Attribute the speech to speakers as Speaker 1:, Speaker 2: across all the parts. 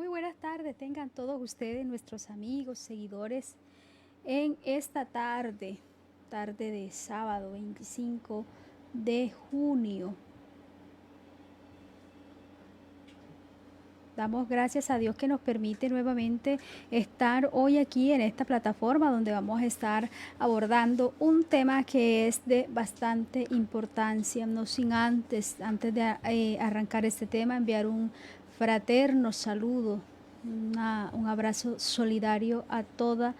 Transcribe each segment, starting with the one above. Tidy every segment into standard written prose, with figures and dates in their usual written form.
Speaker 1: Muy buenas tardes, tengan todos ustedes, nuestros amigos, seguidores, en esta tarde de sábado 25 de junio. Damos gracias a Dios que nos permite nuevamente estar hoy aquí en esta plataforma donde vamos a estar abordando un tema que es de bastante importancia, no sin antes de arrancar este tema, enviar un fraterno saludo, un abrazo solidario a toda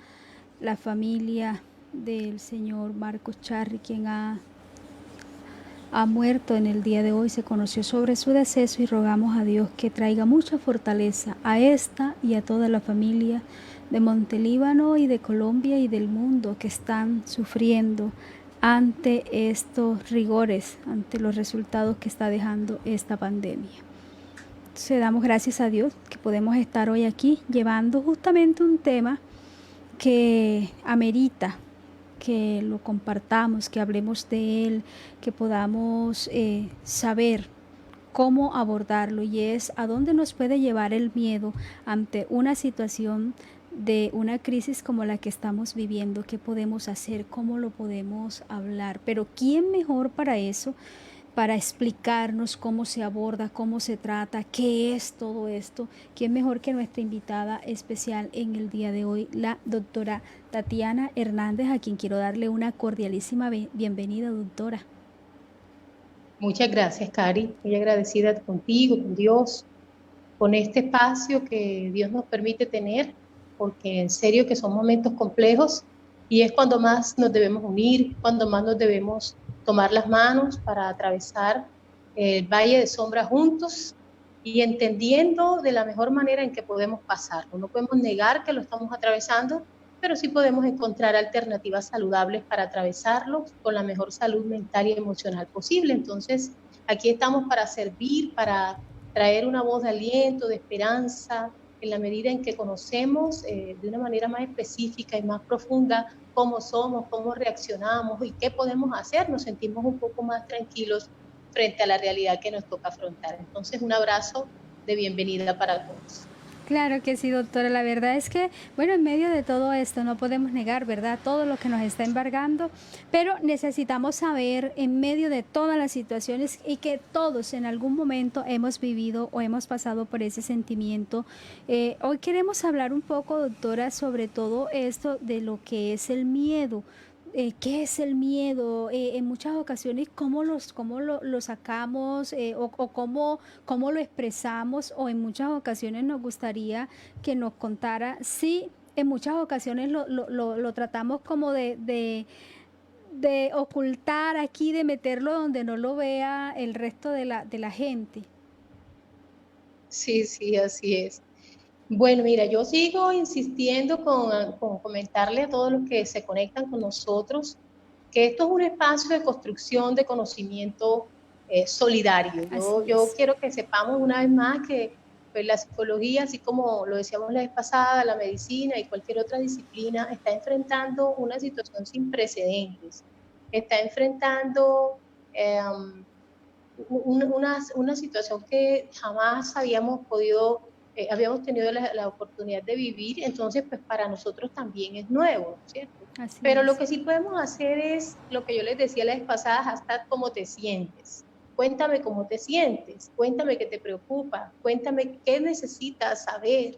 Speaker 1: la familia del señor Marcos Charri, quien ha muerto en el día de hoy. Se conoció sobre su deceso y rogamos a Dios que traiga mucha fortaleza a esta y a toda la familia de Montelíbano y de Colombia y del mundo que están sufriendo ante estos rigores, ante los resultados que está dejando esta pandemia. Entonces damos gracias a Dios que podemos estar hoy aquí llevando justamente un tema que amerita que lo compartamos, que hablemos de él, que podamos saber cómo abordarlo, y es a dónde nos puede llevar el miedo ante una situación de una crisis como la que estamos viviendo. ¿Qué podemos hacer? ¿Cómo lo podemos hablar? Pero ¿quién mejor para eso? Para explicarnos cómo se aborda, cómo se trata, qué es todo esto. ¿Quién mejor que nuestra invitada especial en el día de hoy, la doctora Tatiana Hernández, a quien quiero darle una cordialísima bienvenida, doctora?
Speaker 2: Muchas gracias, Cari. Muy agradecida contigo, con Dios, con este espacio que Dios nos permite tener, porque en serio que son momentos complejos y es cuando más nos debemos unir, cuando más nos debemos tomar las manos para atravesar el valle de sombra juntos y entendiendo de la mejor manera en que podemos pasarlo. No podemos negar que lo estamos atravesando, pero sí podemos encontrar alternativas saludables para atravesarlo con la mejor salud mental y emocional posible. Entonces, aquí estamos para servir, para traer una voz de aliento, de esperanza, en la medida en que conocemos de una manera más específica y más profunda cómo somos, cómo reaccionamos y qué podemos hacer, nos sentimos un poco más tranquilos frente a la realidad que nos toca afrontar. Entonces, un abrazo de bienvenida para todos.
Speaker 1: Claro que sí, doctora. La verdad es que, bueno, en medio de todo esto no podemos negar, ¿verdad?, todo lo que nos está embargando, pero necesitamos saber en medio de todas las situaciones y que todos en algún momento hemos vivido o hemos pasado por ese sentimiento. Hoy queremos hablar un poco, doctora, sobre todo esto de lo que es el miedo. ¿Qué es el miedo? En muchas ocasiones, ¿cómo lo sacamos, o cómo lo expresamos? O en muchas ocasiones nos gustaría que nos contara si en muchas ocasiones lo tratamos como de ocultar aquí, de meterlo donde no lo vea el resto de la gente.
Speaker 2: Sí, sí, así es. Bueno, mira, yo sigo insistiendo con comentarle a todos los que se conectan con nosotros que esto es un espacio de construcción de conocimiento solidario.
Speaker 1: Así
Speaker 2: Yo
Speaker 1: es.
Speaker 2: quiero que sepamos una vez más que pues, la psicología, así como lo decíamos la vez pasada, la medicina y cualquier otra disciplina, está enfrentando una situación sin precedentes. Está enfrentando una situación que jamás habíamos tenido la oportunidad de vivir, entonces pues para nosotros también es nuevo, ¿cierto?
Speaker 1: Así
Speaker 2: Pero lo
Speaker 1: es.
Speaker 2: que sí podemos hacer es lo que yo les decía la vez pasada, hashtag cómo te sientes. Cuéntame cómo te sientes, cuéntame qué te preocupa, cuéntame qué necesitas saber.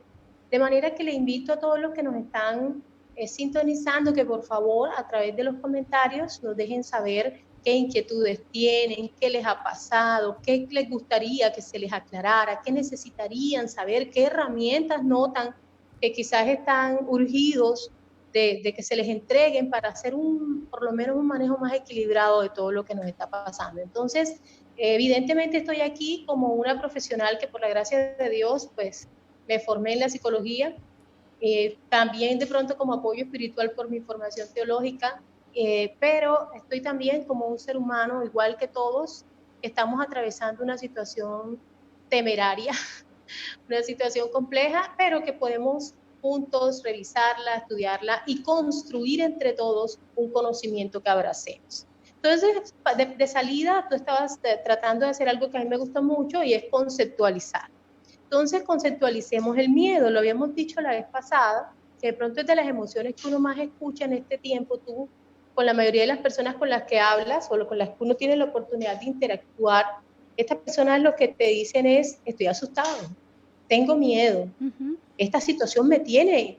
Speaker 2: De manera que le invito a todos los que nos están sintonizando que por favor a través de los comentarios nos dejen saber qué inquietudes tienen, qué les ha pasado, qué les gustaría que se les aclarara, qué necesitarían saber, qué herramientas notan que quizás están urgidos de que se les entreguen para hacer por lo menos un manejo más equilibrado de todo lo que nos está pasando. Entonces, evidentemente estoy aquí como una profesional que por la gracia de Dios, pues me formé en la psicología, también de pronto como apoyo espiritual por mi formación teológica, pero estoy también como un ser humano, igual que todos, estamos atravesando una situación temeraria, una situación compleja, pero que podemos juntos revisarla, estudiarla y construir entre todos un conocimiento que abracemos. Entonces, de salida, tú estabas tratando de hacer algo que a mí me gusta mucho y es conceptualizar. Entonces conceptualicemos el miedo, lo habíamos dicho la vez pasada, que de pronto es de las emociones que uno más escucha en este tiempo, tú con la mayoría de las personas con las que hablas o con las que uno tiene la oportunidad de interactuar, estas personas lo que te dicen es, estoy asustado, tengo miedo, esta situación me tiene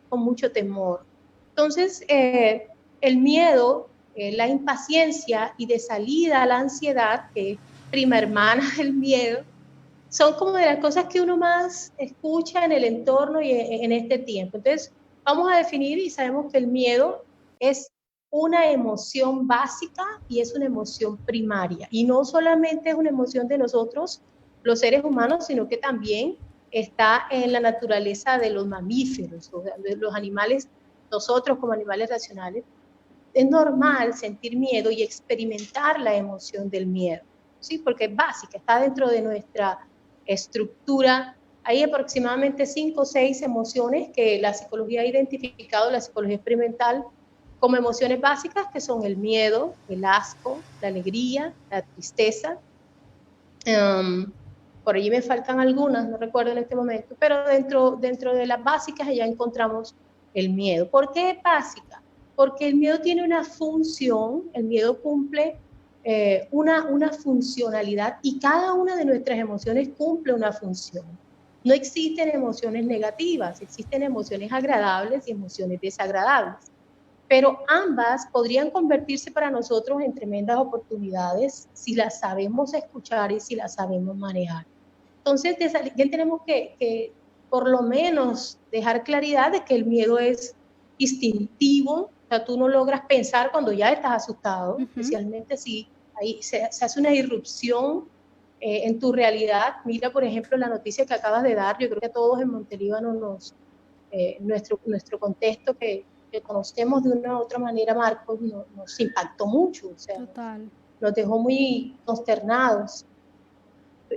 Speaker 2: con mucho temor. Entonces, el miedo, la impaciencia y de salida la ansiedad, que es prima hermana del miedo, son como de las cosas que uno más escucha en el entorno y en este tiempo. Entonces, vamos a definir y sabemos que el miedo es una emoción básica y es una emoción primaria. Y no solamente es una emoción de nosotros, los seres humanos, sino que también está en la naturaleza de los mamíferos, o sea, de los animales, nosotros como animales racionales. Es normal sentir miedo y experimentar la emoción del miedo, ¿sí? Porque es básica, está dentro de nuestra estructura. Hay aproximadamente 5 o 6 emociones que la psicología ha identificado, la psicología experimental, como emociones básicas, que son el miedo, el asco, la alegría, la tristeza. Por allí me faltan algunas, no recuerdo en este momento, pero dentro de las básicas ya encontramos el miedo. ¿Por qué es básica? Porque el miedo tiene una función, el miedo cumple una funcionalidad y cada una de nuestras emociones cumple una función. No existen emociones negativas, existen emociones agradables y emociones desagradables, pero ambas podrían convertirse para nosotros en tremendas oportunidades si las sabemos escuchar y si las sabemos manejar. Entonces, ya tenemos que por lo menos dejar claridad de que el miedo es instintivo, o sea, tú no logras pensar cuando ya estás asustado, especialmente si ahí se hace una irrupción en tu realidad. Mira, por ejemplo, la noticia que acabas de dar, yo creo que a todos en Montelíbano nuestro contexto que conocemos de una u otra manera, Marcos, nos impactó mucho, o sea, nos dejó muy consternados.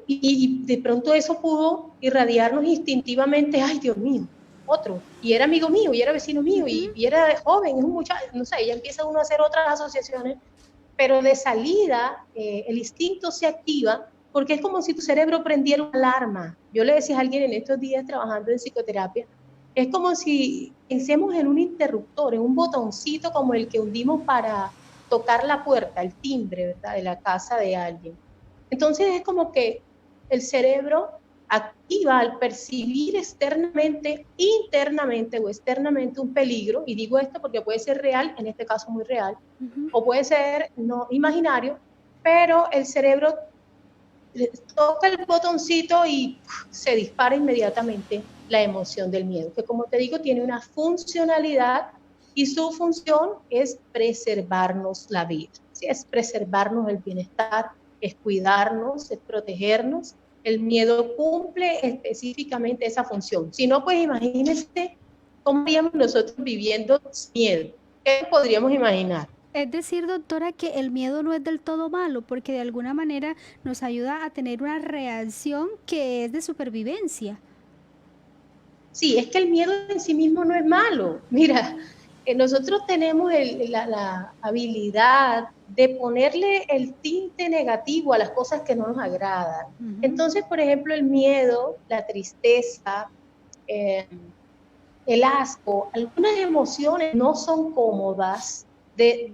Speaker 2: Y de pronto eso pudo irradiarnos instintivamente, ay Dios mío, otro, y era amigo mío, y era vecino mío, y era joven, es un muchacho, no sé, ya empieza uno a hacer otras asociaciones, pero de salida el instinto se activa porque es como si tu cerebro prendiera una alarma. Yo le decía a alguien en estos días trabajando en psicoterapia, es como si pensemos en un interruptor, en un botoncito como el que hundimos para tocar la puerta, el timbre, ¿verdad?, de la casa de alguien. Entonces es como que el cerebro activa al percibir externamente, internamente o externamente un peligro, y digo esto porque puede ser real, en este caso muy real, o puede ser no imaginario, pero el cerebro toca el botoncito y se dispara inmediatamente la emoción del miedo, que como te digo tiene una funcionalidad y su función es preservarnos la vida, ¿sí? Es preservarnos el bienestar, es cuidarnos, es protegernos. El miedo cumple específicamente esa función. Si no, pues imagínense cómo haríamos nosotros viviendo sin miedo. ¿Qué podríamos imaginar?
Speaker 1: Es decir, doctora, que el miedo no es del todo malo, porque de alguna manera nos ayuda a tener una reacción que es de supervivencia.
Speaker 2: Sí, es que el miedo en sí mismo no es malo. Mira, nosotros tenemos la habilidad de ponerle el tinte negativo a las cosas que no nos agradan. Entonces, por ejemplo, el miedo, la tristeza, el asco, algunas emociones no son cómodas,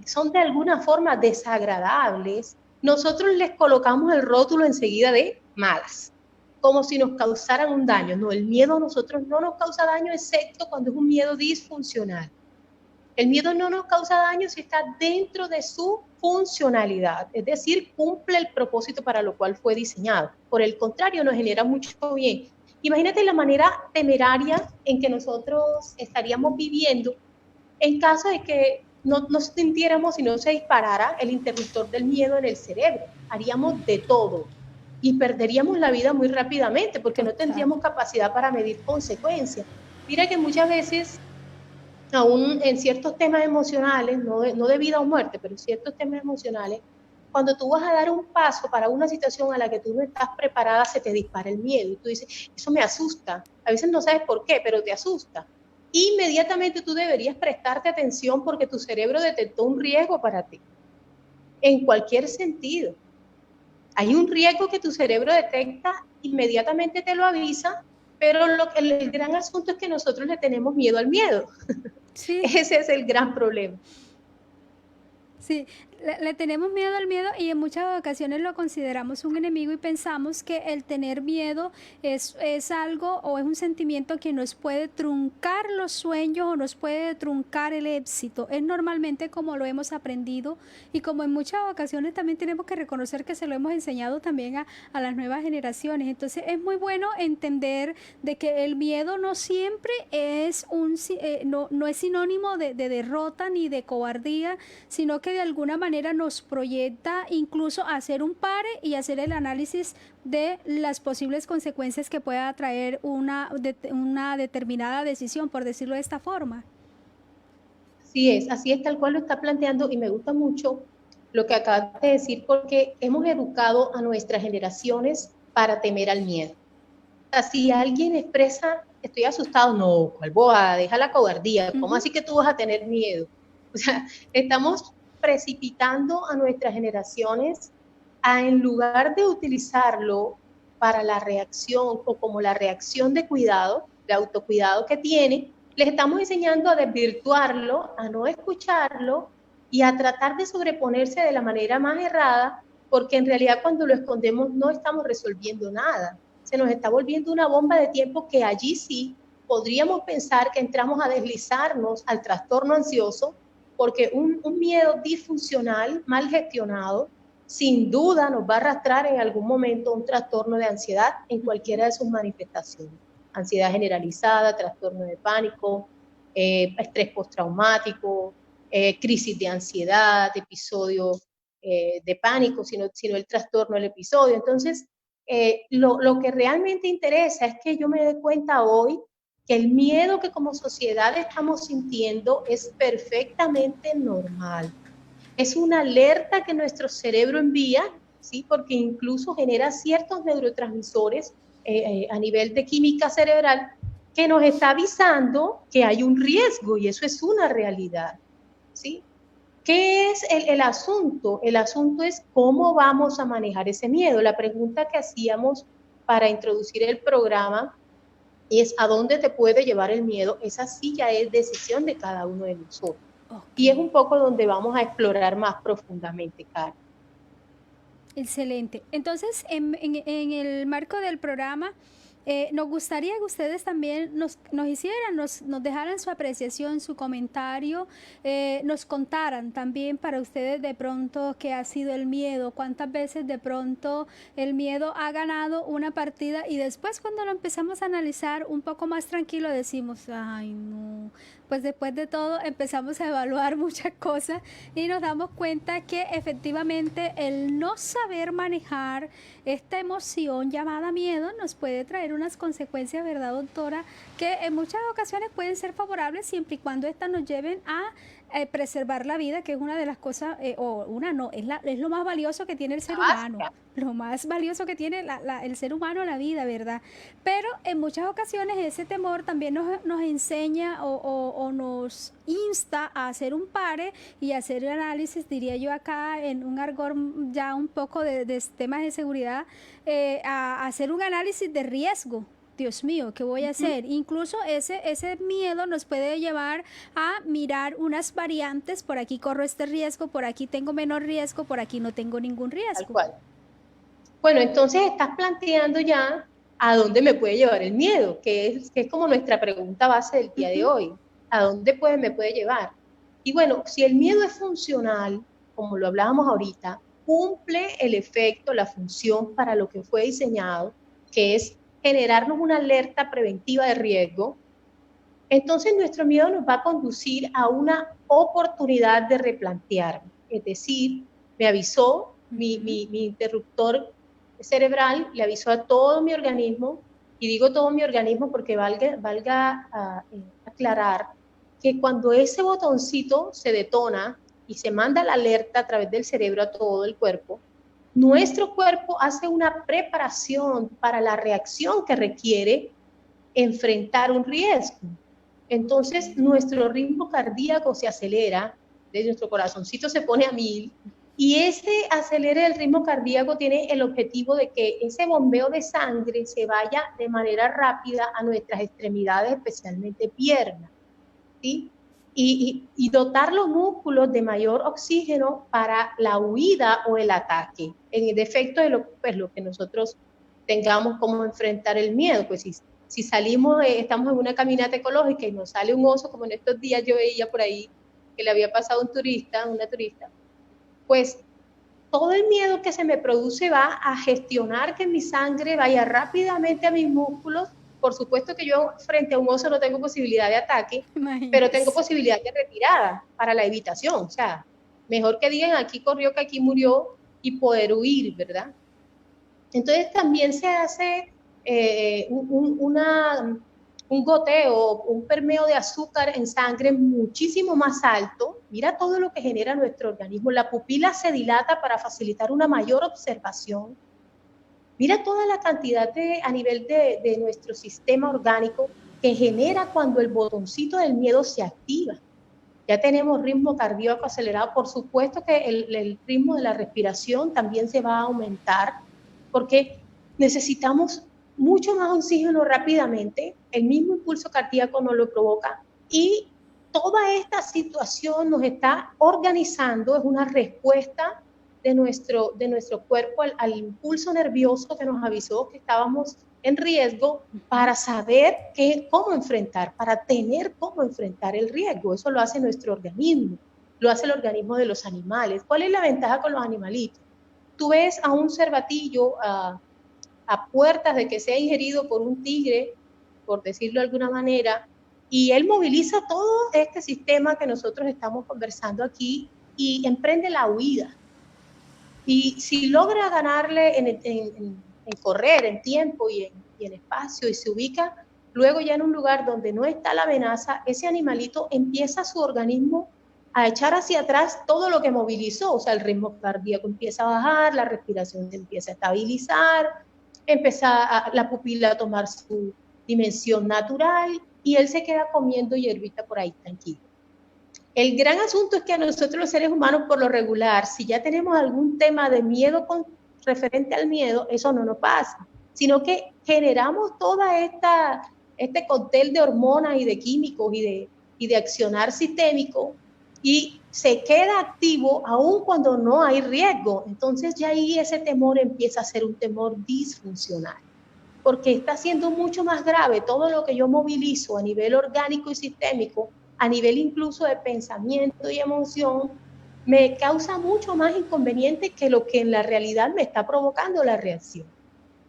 Speaker 2: son de alguna forma desagradables. Nosotros les colocamos el rótulo enseguida de malas, como si nos causaran un daño. No, el miedo a nosotros no nos causa daño, excepto cuando es un miedo disfuncional. El miedo no nos causa daño si está dentro de su funcionalidad, es decir, cumple el propósito para lo cual fue diseñado. Por el contrario, nos genera mucho bien. Imagínate la manera temeraria en que nosotros estaríamos viviendo en caso de que no nos sintiéramos y no se disparara el interruptor del miedo en el cerebro. Haríamos de todo y perderíamos la vida muy rápidamente porque no tendríamos capacidad para medir consecuencias. Mira que muchas veces, aún en ciertos temas emocionales, no de vida o muerte, pero ciertos temas emocionales, cuando tú vas a dar un paso para una situación a la que tú no estás preparada, se te dispara el miedo y tú dices, eso me asusta. A veces no sabes por qué, pero te asusta. Inmediatamente tú deberías prestarte atención porque tu cerebro detectó un riesgo para ti, en cualquier sentido. Hay un riesgo que tu cerebro detecta inmediatamente te lo avisa, pero el gran asunto es que nosotros le tenemos miedo al miedo.
Speaker 1: Sí.
Speaker 2: Ese es el gran problema.
Speaker 1: Sí, le tenemos miedo al miedo y en muchas ocasiones lo consideramos un enemigo y pensamos que el tener miedo es algo o es un sentimiento que nos puede truncar los sueños o nos puede truncar el éxito. Es normalmente como lo hemos aprendido y como en muchas ocasiones también tenemos que reconocer que se lo hemos enseñado también a las nuevas generaciones. Entonces es muy bueno entender de que el miedo no siempre es no es sinónimo de derrota ni de cobardía, sino que de alguna manera nos proyecta incluso a hacer un pare y hacer el análisis de las posibles consecuencias que pueda traer una determinada decisión, por decirlo de esta forma.
Speaker 2: Así es tal cual lo está planteando y me gusta mucho lo que acabas de decir porque hemos educado a nuestras generaciones para temer al miedo. O sea, si alguien expresa, estoy asustado, no, ¿cuál boba? Deja la cobardía, ¿cómo así que tú vas a tener miedo? O sea, estamos precipitando a nuestras generaciones a, en lugar de utilizarlo para la reacción o como la reacción de cuidado, de autocuidado que tiene, les estamos enseñando a desvirtuarlo, a no escucharlo y a tratar de sobreponerse de la manera más errada, porque en realidad cuando lo escondemos no estamos resolviendo nada. Se nos está volviendo una bomba de tiempo que allí sí podríamos pensar que entramos a deslizarnos al trastorno ansioso, porque un miedo disfuncional, mal gestionado, sin duda nos va a arrastrar en algún momento un trastorno de ansiedad en cualquiera de sus manifestaciones. Ansiedad generalizada, trastorno de pánico, estrés postraumático, crisis de ansiedad, episodio de pánico, sino el trastorno del episodio. Entonces, lo que realmente interesa es que yo me dé cuenta hoy que el miedo que como sociedad estamos sintiendo es perfectamente normal. Es una alerta que nuestro cerebro envía, ¿sí? Porque incluso genera ciertos neurotransmisores a nivel de química cerebral que nos está avisando que hay un riesgo y eso es una realidad, ¿sí? ¿Qué es el asunto? El asunto es cómo vamos a manejar ese miedo. La pregunta que hacíamos para introducir el programa es ¿a dónde te puede llevar el miedo? Esa sí ya es decisión de cada uno de nosotros. Okay. Y es un poco donde vamos a explorar más profundamente, Karen.
Speaker 1: Excelente. Entonces, en el marco del programa, nos gustaría que ustedes también nos hicieran, nos dejaran su apreciación, su comentario, nos contaran también para ustedes de pronto qué ha sido el miedo, cuántas veces de pronto el miedo ha ganado una partida y después cuando lo empezamos a analizar un poco más tranquilo decimos, ay no, pues después de todo empezamos a evaluar muchas cosas y nos damos cuenta que efectivamente el no saber manejar esta emoción llamada miedo nos puede traer unas consecuencias, ¿verdad, doctora? Que en muchas ocasiones pueden ser favorables siempre y cuando estas nos lleven a preservar la vida, que es una de las cosas, es lo más valioso que tiene el ser humano. Lo más valioso que tiene el ser humano, la vida, ¿verdad? Pero en muchas ocasiones ese temor también nos enseña o nos insta a hacer un pare y hacer análisis, diría yo acá, en un argot ya un poco de temas de seguridad, a hacer un análisis de riesgo. Dios mío, ¿qué voy a hacer? Incluso ese miedo nos puede llevar a mirar unas variantes, por aquí corro este riesgo, por aquí tengo menor riesgo, por aquí no tengo ningún riesgo.
Speaker 2: Tal cual. Bueno, entonces estás planteando ya a dónde me puede llevar el miedo, que es como nuestra pregunta base del día de hoy. ¿A dónde me puede llevar? Y bueno, si el miedo es funcional, como lo hablábamos ahorita, cumple el efecto, la función para lo que fue diseñado, que es generarnos una alerta preventiva de riesgo, entonces nuestro miedo nos va a conducir a una oportunidad de replantear. Es decir, me avisó mi interruptor cerebral, le avisó a todo mi organismo, y digo todo mi organismo porque valga aclarar que cuando ese botoncito se detona y se manda la alerta a través del cerebro a todo el cuerpo, nuestro cuerpo hace una preparación para la reacción que requiere enfrentar un riesgo. Entonces, nuestro ritmo cardíaco se acelera, nuestro corazoncito se pone a 1000 Y ese acelere del ritmo cardíaco tiene el objetivo de que ese bombeo de sangre se vaya de manera rápida a nuestras extremidades, especialmente piernas, ¿sí? Y dotar los músculos de mayor oxígeno para la huida o el ataque, en el defecto de lo que nosotros tengamos como enfrentar el miedo. Pues si salimos, estamos en una caminata ecológica y nos sale un oso, como en estos días yo veía por ahí que le había pasado una turista, pues todo el miedo que se me produce va a gestionar que mi sangre vaya rápidamente a mis músculos. Por supuesto que yo frente a un oso no tengo posibilidad de ataque, pero tengo posibilidad de retirada para la evitación. O sea, mejor que digan aquí corrió que aquí murió y poder huir, ¿verdad? Entonces también se hace un goteo, un permeo de azúcar en sangre muchísimo más alto. Mira todo lo que genera nuestro organismo. La pupila se dilata para facilitar una mayor observación. Mira toda la cantidad a nivel de nuestro sistema orgánico que genera cuando el botoncito del miedo se activa. Ya tenemos ritmo cardíaco acelerado. Por supuesto que el ritmo de la respiración también se va a aumentar porque necesitamos mucho más oxígeno rápidamente, el mismo impulso cardíaco nos lo provoca y toda esta situación nos está organizando, es una respuesta de nuestro cuerpo al impulso nervioso que nos avisó que estábamos en riesgo para saber cómo enfrentar, para tener cómo enfrentar el riesgo. Eso lo hace nuestro organismo, lo hace el organismo de los animales. ¿Cuál es la ventaja con los animalitos? Tú ves a un cervatillo a puertas de que sea ingerido por un tigre, por decirlo de alguna manera, y él moviliza todo este sistema que nosotros estamos conversando aquí y emprende la huida. Y si logra ganarle en correr, en tiempo y en espacio, y se ubica luego ya en un lugar donde no está la amenaza, ese animalito empieza su organismo a echar hacia atrás todo lo que movilizó, o sea, el ritmo cardíaco empieza a bajar, la respiración se empieza a estabilizar, empieza la pupila a tomar su dimensión natural y él se queda comiendo hierbita por ahí tranquilo. El gran asunto es que a nosotros los seres humanos por lo regular, si ya tenemos algún tema de miedo referente al miedo, eso no nos pasa, sino que generamos toda este cóctel de hormonas y de químicos y de accionar sistémico y se queda activo aun cuando no hay riesgo. Entonces ya ahí ese temor empieza a ser un temor disfuncional, porque está siendo mucho más grave todo lo que yo movilizo a nivel orgánico y sistémico, a nivel incluso de pensamiento y emoción, me causa mucho más inconveniente que lo que en la realidad me está provocando la reacción.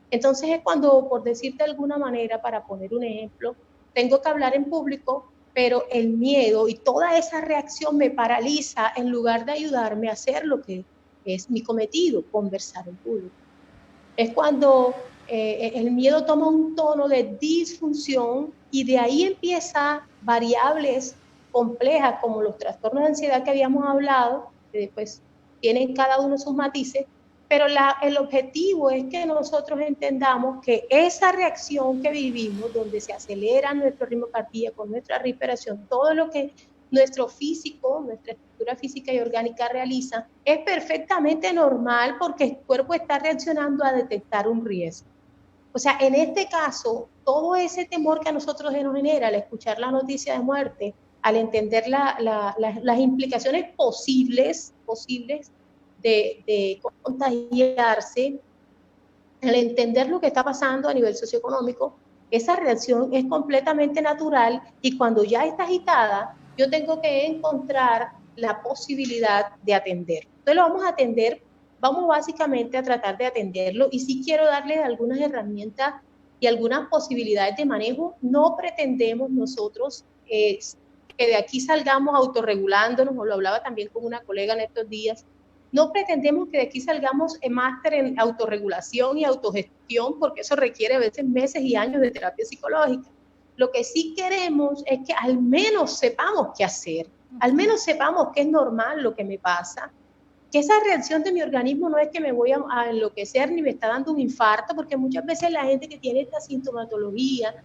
Speaker 2: Entonces es cuando, por decirte de alguna manera, para poner un ejemplo, tengo que hablar en público, pero el miedo y toda esa reacción me paraliza en lugar de ayudarme a hacer lo que es mi cometido, conversar en público. Es cuando el miedo toma un tono de disfunción y de ahí empieza variables complejas como los trastornos de ansiedad que habíamos hablado, que después tienen cada uno sus matices, pero el objetivo es que nosotros entendamos que esa reacción que vivimos, donde se acelera nuestro ritmo cardíaco, nuestra respiración, todo lo que nuestro físico, nuestra estructura física y orgánica realiza, es perfectamente normal porque el cuerpo está reaccionando a detectar un riesgo. O sea, en este caso, todo ese temor que a nosotros nos genera al escuchar la noticia de muerte, al entender las implicaciones posibles de contagiarse, al entender lo que está pasando a nivel socioeconómico, esa reacción es completamente natural y cuando ya está agitada, yo tengo que encontrar la posibilidad de atenderlo. Entonces lo vamos a atender, vamos básicamente a tratar de atenderlo y sí quiero darles algunas herramientas y algunas posibilidades de manejo. No pretendemos nosotros que de aquí salgamos autorregulándonos, o lo hablaba también con una colega en estos días, no pretendemos que de aquí salgamos en máster en autorregulación y autogestión, porque eso requiere a veces meses y años de terapia psicológica. Lo que sí queremos es que al menos sepamos qué hacer, al menos sepamos que es normal lo que me pasa, que esa reacción de mi organismo no es que me voy a enloquecer ni me está dando un infarto, porque muchas veces la gente que tiene esta sintomatología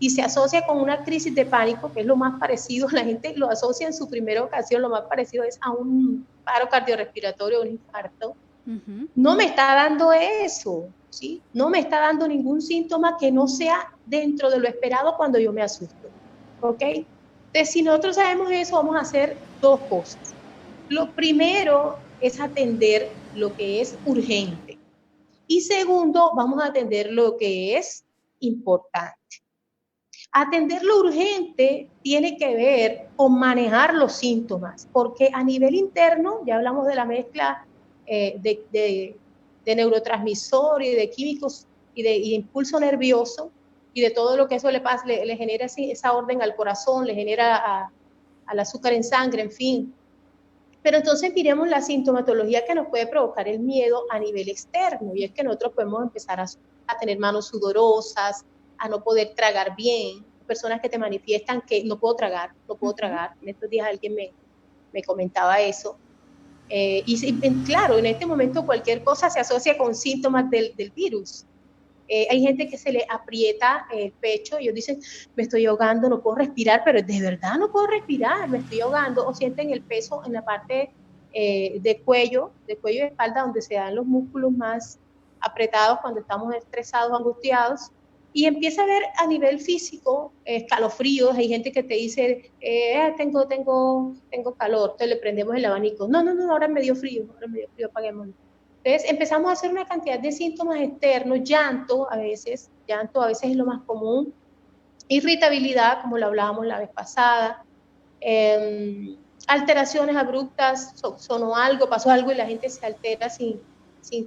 Speaker 2: y se asocia con una crisis de pánico, que es lo más parecido, la gente lo asocia en su primera ocasión, lo más parecido es a un paro cardiorrespiratorio, un infarto, no me está dando eso, ¿sí? No me está dando ningún síntoma que no sea dentro de lo esperado cuando yo me asusto, ¿ok? Entonces, si nosotros sabemos eso, vamos a hacer dos cosas. Lo primero es atender lo que es urgente. Y segundo, vamos a atender lo que es importante. Atender lo urgente tiene que ver con manejar los síntomas, porque a nivel interno, ya hablamos de la mezcla de neurotransmisor y de químicos y de impulso nervioso y de todo lo que eso le genera esa orden al corazón, le genera al azúcar en sangre, en fin. Pero entonces miremos la sintomatología que nos puede provocar el miedo a nivel externo, y es que nosotros podemos empezar a tener manos sudorosas, a no poder tragar bien, personas que te manifiestan que no puedo tragar. En estos días alguien me comentaba eso. Claro, en este momento cualquier cosa se asocia con síntomas del virus. Hay gente que se le aprieta el pecho y ellos dicen, me estoy ahogando, no puedo respirar, pero de verdad no puedo respirar, me estoy ahogando, o sienten el peso en la parte de cuello y espalda, donde se dan los músculos más apretados cuando estamos estresados, angustiados, y empieza a ver a nivel físico escalofríos. Hay gente que te dice, tengo calor, te le prendemos el abanico, no, ahora me dio frío, apaguémoslo. Entonces empezamos a hacer una cantidad de síntomas externos, llanto a veces es lo más común, irritabilidad, como lo hablábamos la vez pasada, alteraciones abruptas, sonó algo, pasó algo y la gente se altera sin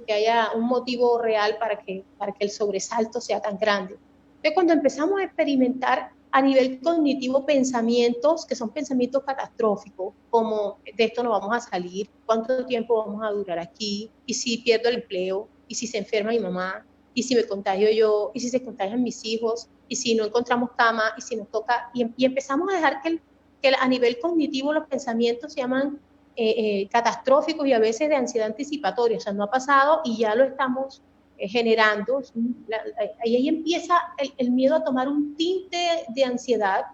Speaker 2: que haya un motivo real para que el sobresalto sea tan grande. Entonces, cuando empezamos a experimentar a nivel cognitivo pensamientos que son pensamientos catastróficos, como de esto no vamos a salir, cuánto tiempo vamos a durar aquí, y si pierdo el empleo, y si se enferma mi mamá, y si me contagio yo, y si se contagian mis hijos, y si no encontramos cama, y si nos toca, y empezamos a dejar que a nivel cognitivo los pensamientos se llaman catastróficos y a veces de ansiedad anticipatoria, o sea, no ha pasado y ya lo estamos generando. Ahí empieza el miedo a tomar un tinte de ansiedad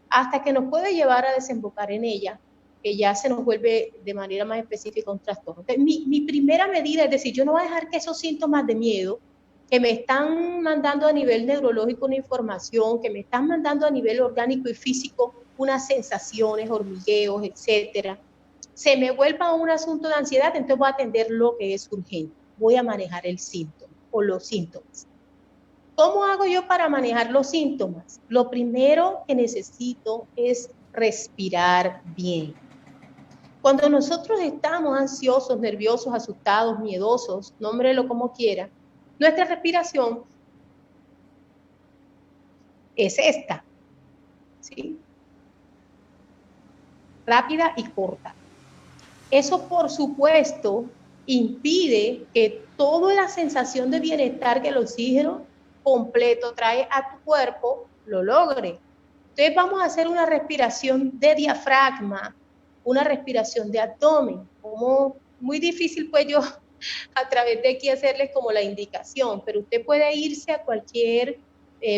Speaker 2: hasta que nos puede llevar a desembocar en ella, que ya se nos vuelve de manera más específica un trastorno. Entonces, mi primera medida es decir, yo no voy a dejar que esos síntomas de miedo que me están mandando a nivel neurológico una información, que me están mandando a nivel orgánico y físico unas sensaciones, hormigueos, etcétera, se me vuelva un asunto de ansiedad, entonces voy a atender lo que es urgente. Voy a manejar el síntoma o los síntomas. ¿Cómo hago yo para manejar los síntomas? Lo primero que necesito es respirar bien. Cuando nosotros estamos ansiosos, nerviosos, asustados, miedosos, nómbrelo como quiera, nuestra respiración es esta, ¿sí? Rápida y corta. Eso, por supuesto, impide que toda la sensación de bienestar que el oxígeno completo trae a tu cuerpo lo logre. Entonces vamos a hacer una respiración de diafragma, una respiración de abdomen. Como muy difícil pues yo a través de aquí hacerles como la indicación, pero usted puede irse a cualquier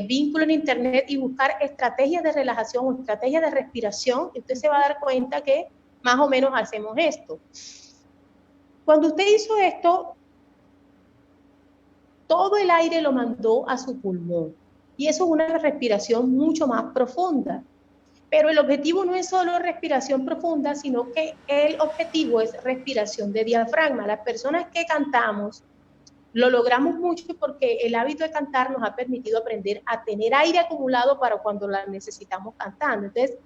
Speaker 2: vínculo en internet y buscar estrategias de relajación o estrategias de respiración, y usted se va a dar cuenta que más o menos hacemos esto. Cuando usted hizo esto, todo el aire lo mandó a su pulmón, y eso es una respiración mucho más profunda. Pero el objetivo no es solo respiración profunda, sino que el objetivo es respiración de diafragma. Las personas que cantamos lo logramos mucho porque el hábito de cantar nos ha permitido aprender a tener aire acumulado para cuando la necesitamos cantando. Entonces,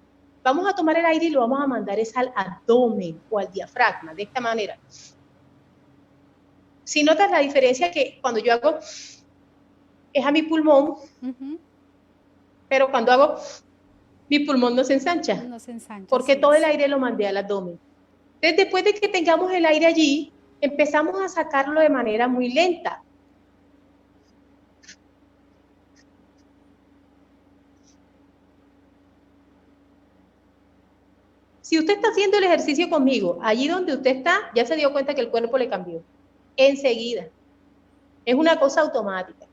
Speaker 2: vamos a tomar el aire y lo vamos a mandar es al abdomen o al diafragma, de esta manera. Si notas la diferencia que cuando yo hago es a mi pulmón, pero cuando hago mi pulmón no se ensancha. No se ensancha, porque todo el aire lo mandé al abdomen. Entonces, después de que tengamos el aire allí, empezamos a sacarlo de manera muy lenta. Si usted está haciendo el ejercicio conmigo, allí donde usted está, ya se dio cuenta que el cuerpo le cambió. Enseguida. Es una cosa automática.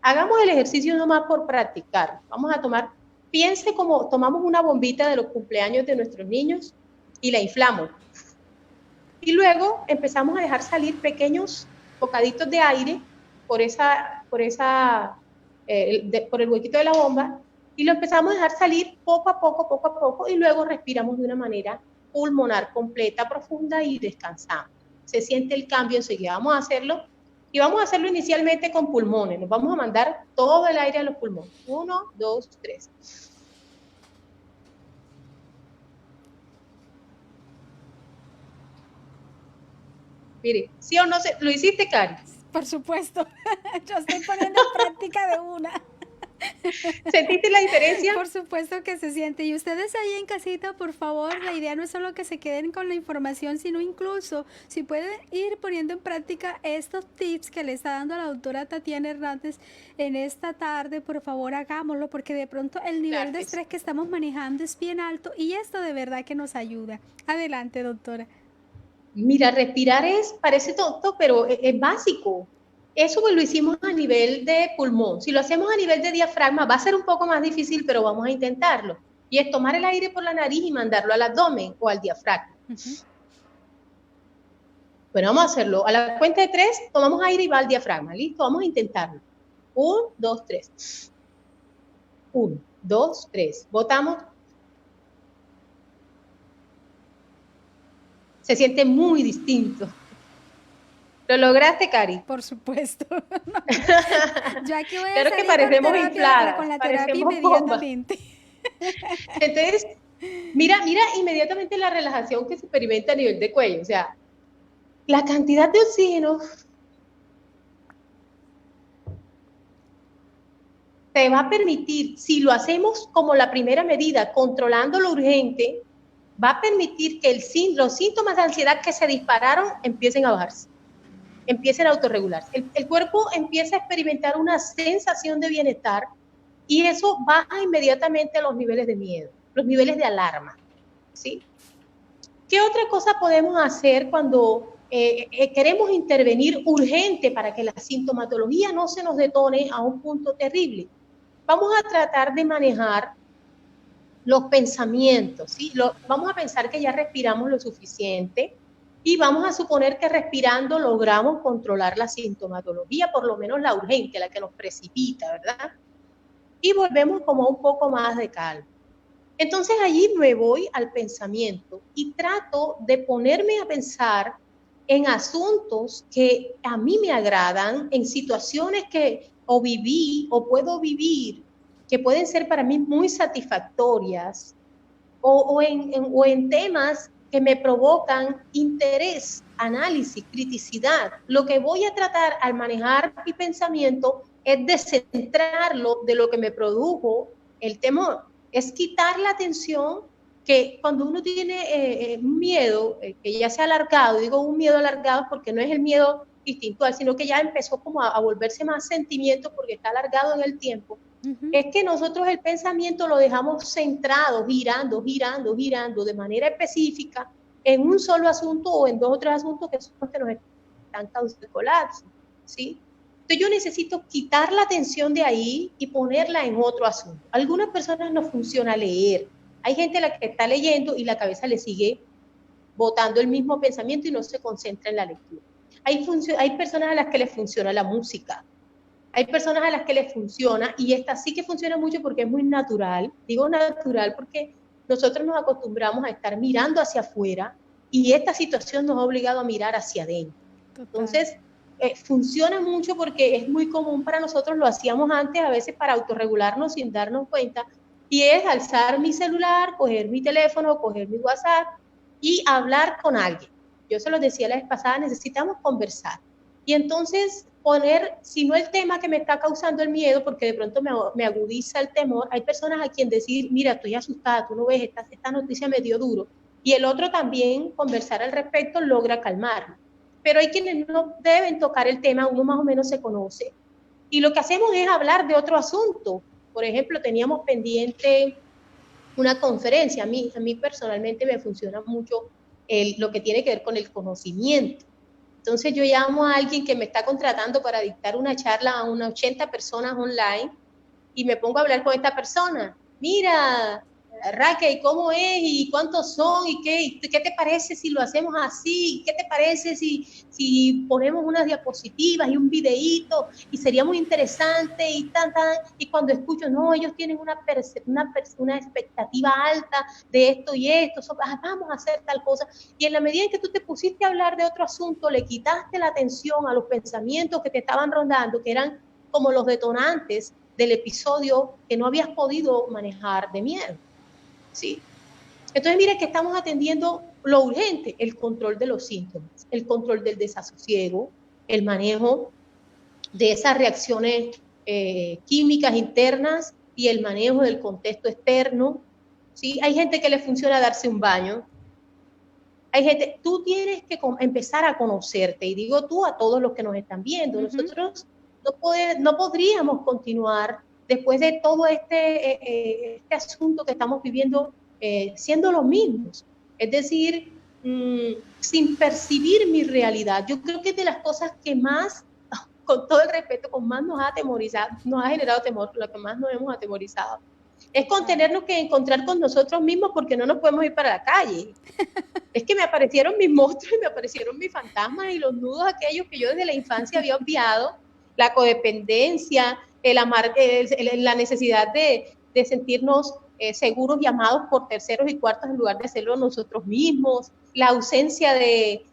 Speaker 2: Hagamos el ejercicio nomás por practicar. Vamos a tomar, piense como tomamos una bombita de los cumpleaños de nuestros niños y la inflamos. Y luego empezamos a dejar salir pequeños bocaditos de aire por el huequito de la bomba, y lo empezamos a dejar salir poco a poco, y luego respiramos de una manera pulmonar completa, profunda, y descansamos. Se siente el cambio enseguida. Vamos a hacerlo, y vamos a hacerlo inicialmente con pulmones. Nos vamos a mandar todo el aire a los pulmones. 1, 2, 3. Mire, ¿sí o no? ¿Lo hiciste, Cari?
Speaker 1: Por supuesto, yo estoy poniendo en práctica de una.
Speaker 2: ¿Sentiste la diferencia?
Speaker 1: Por supuesto que se siente. Y ustedes ahí en casita, por favor, la idea no es solo que se queden con la información, sino incluso si pueden ir poniendo en práctica estos tips que le está dando la doctora Tatiana Hernández en esta tarde, por favor hagámoslo, porque de pronto el nivel de estrés que estamos manejando es bien alto y esto de verdad que nos ayuda. Adelante, doctora.
Speaker 2: Mira, respirar parece tonto, pero es básico. Eso pues lo hicimos a nivel de pulmón. Si lo hacemos a nivel de diafragma, va a ser un poco más difícil, pero vamos a intentarlo. Y es tomar el aire por la nariz y mandarlo al abdomen o al diafragma. Bueno, vamos a hacerlo. A la cuenta de 3, tomamos aire y va al diafragma. ¿Listo? Vamos a intentarlo. 1, 2, 3. 1, 2, 3. Botamos. Se siente muy distinto. ¿Lo lograste, Cari?
Speaker 1: Por supuesto. Yo aquí voy a
Speaker 2: claro que parecemos infladas,
Speaker 1: con la terapia
Speaker 2: inmediatamente. Entonces, mira inmediatamente la relajación que se experimenta a nivel de cuello. O sea, la cantidad de oxígeno te va a permitir, si lo hacemos como la primera medida, controlando lo urgente, va a permitir que los síntomas de ansiedad que se dispararon empiecen a bajarse, empiecen a autorregularse. El cuerpo empieza a experimentar una sensación de bienestar y eso baja inmediatamente los niveles de miedo, los niveles de alarma, ¿sí? ¿Qué otra cosa podemos hacer cuando queremos intervenir urgente para que la sintomatología no se nos detone a un punto terrible? Vamos a tratar de manejar los pensamientos, ¿sí? Vamos a pensar que ya respiramos lo suficiente y vamos a suponer que respirando logramos controlar la sintomatología, por lo menos la urgente, la que nos precipita, ¿verdad? Y volvemos como un poco más de calma. Entonces allí me voy al pensamiento y trato de ponerme a pensar en asuntos que a mí me agradan, en situaciones que o viví o puedo vivir, que pueden ser para mí muy satisfactorias, o en temas que me provocan interés, análisis, criticidad. Lo que voy a tratar al manejar mi pensamiento es descentrarlo de lo que me produjo el temor. Es quitar la atención, que cuando uno tiene un miedo que ya se ha alargado, digo un miedo alargado porque no es el miedo instintual, sino que ya empezó como a volverse más sentimiento porque está alargado en el tiempo, es que nosotros el pensamiento lo dejamos centrado, girando de manera específica en un solo asunto o en 2 o 3 asuntos que son los que nos están causando el colapso, ¿sí? Entonces yo necesito quitar la atención de ahí y ponerla en otro asunto. A algunas personas no funciona leer. Hay gente a la que está leyendo y la cabeza le sigue botando el mismo pensamiento y no se concentra en la lectura. Hay personas a las que les funciona la música. Hay personas a las que les funciona, y esta sí que funciona mucho porque es muy natural. Digo natural porque nosotros nos acostumbramos a estar mirando hacia afuera y esta situación nos ha obligado a mirar hacia adentro. Total. Entonces, funciona mucho porque es muy común para nosotros, lo hacíamos antes a veces para autorregularnos sin darnos cuenta, y es alzar mi celular, coger mi teléfono, coger mi WhatsApp y hablar con alguien. Yo se los decía la vez pasada, necesitamos conversar. Y entonces poner, si no el tema que me está causando el miedo, porque de pronto me agudiza el temor, hay personas a quien decir, mira, estoy asustada, tú no ves, esta noticia me dio duro. Y el otro también, conversar al respecto, logra calmarlo. Pero hay quienes no deben tocar el tema, uno más o menos se conoce. Y lo que hacemos es hablar de otro asunto. Por ejemplo, teníamos pendiente una conferencia. A mí personalmente me funciona mucho lo que tiene que ver con el conocimiento. Entonces yo llamo a alguien que me está contratando para dictar una charla a unas 80 personas online y me pongo a hablar con esta persona. Mira, Raquel, ¿cómo es? ¿Y cuántos son? ¿Y qué te parece si lo hacemos así? ¿Qué te parece si ponemos unas diapositivas y un videíto? Y sería muy interesante y y cuando escucho, no, ellos tienen una expectativa alta de esto y esto, vamos a hacer tal cosa. Y en la medida en que tú te pusiste a hablar de otro asunto, le quitaste la atención a los pensamientos que te estaban rondando, que eran como los detonantes del episodio que no habías podido manejar de miedo. ¿Sí? Entonces, mire que estamos atendiendo lo urgente, el control de los síntomas, el control del desasosiego, el manejo de esas reacciones químicas internas y el manejo del contexto externo. ¿Sí? Hay gente que le funciona darse un baño. Hay gente, tú tienes que empezar a conocerte, y digo tú a todos los que nos están viendo. Nosotros no podríamos continuar después de todo este asunto que estamos viviendo siendo los mismos. Es decir, sin percibir mi realidad. Yo creo que es de las cosas que más, con todo el respeto, con más nos ha atemorizado, nos ha generado temor, lo que más nos hemos atemorizado, es con tenernos que encontrar con nosotros mismos porque no nos podemos ir para la calle. Es que me aparecieron mis monstruos y me aparecieron mis fantasmas y los nudos aquellos que yo desde la infancia había obviado, la codependencia, la necesidad de sentirnos seguros y amados por terceros y cuartos en lugar de hacerlo nosotros mismos, la ausencia de,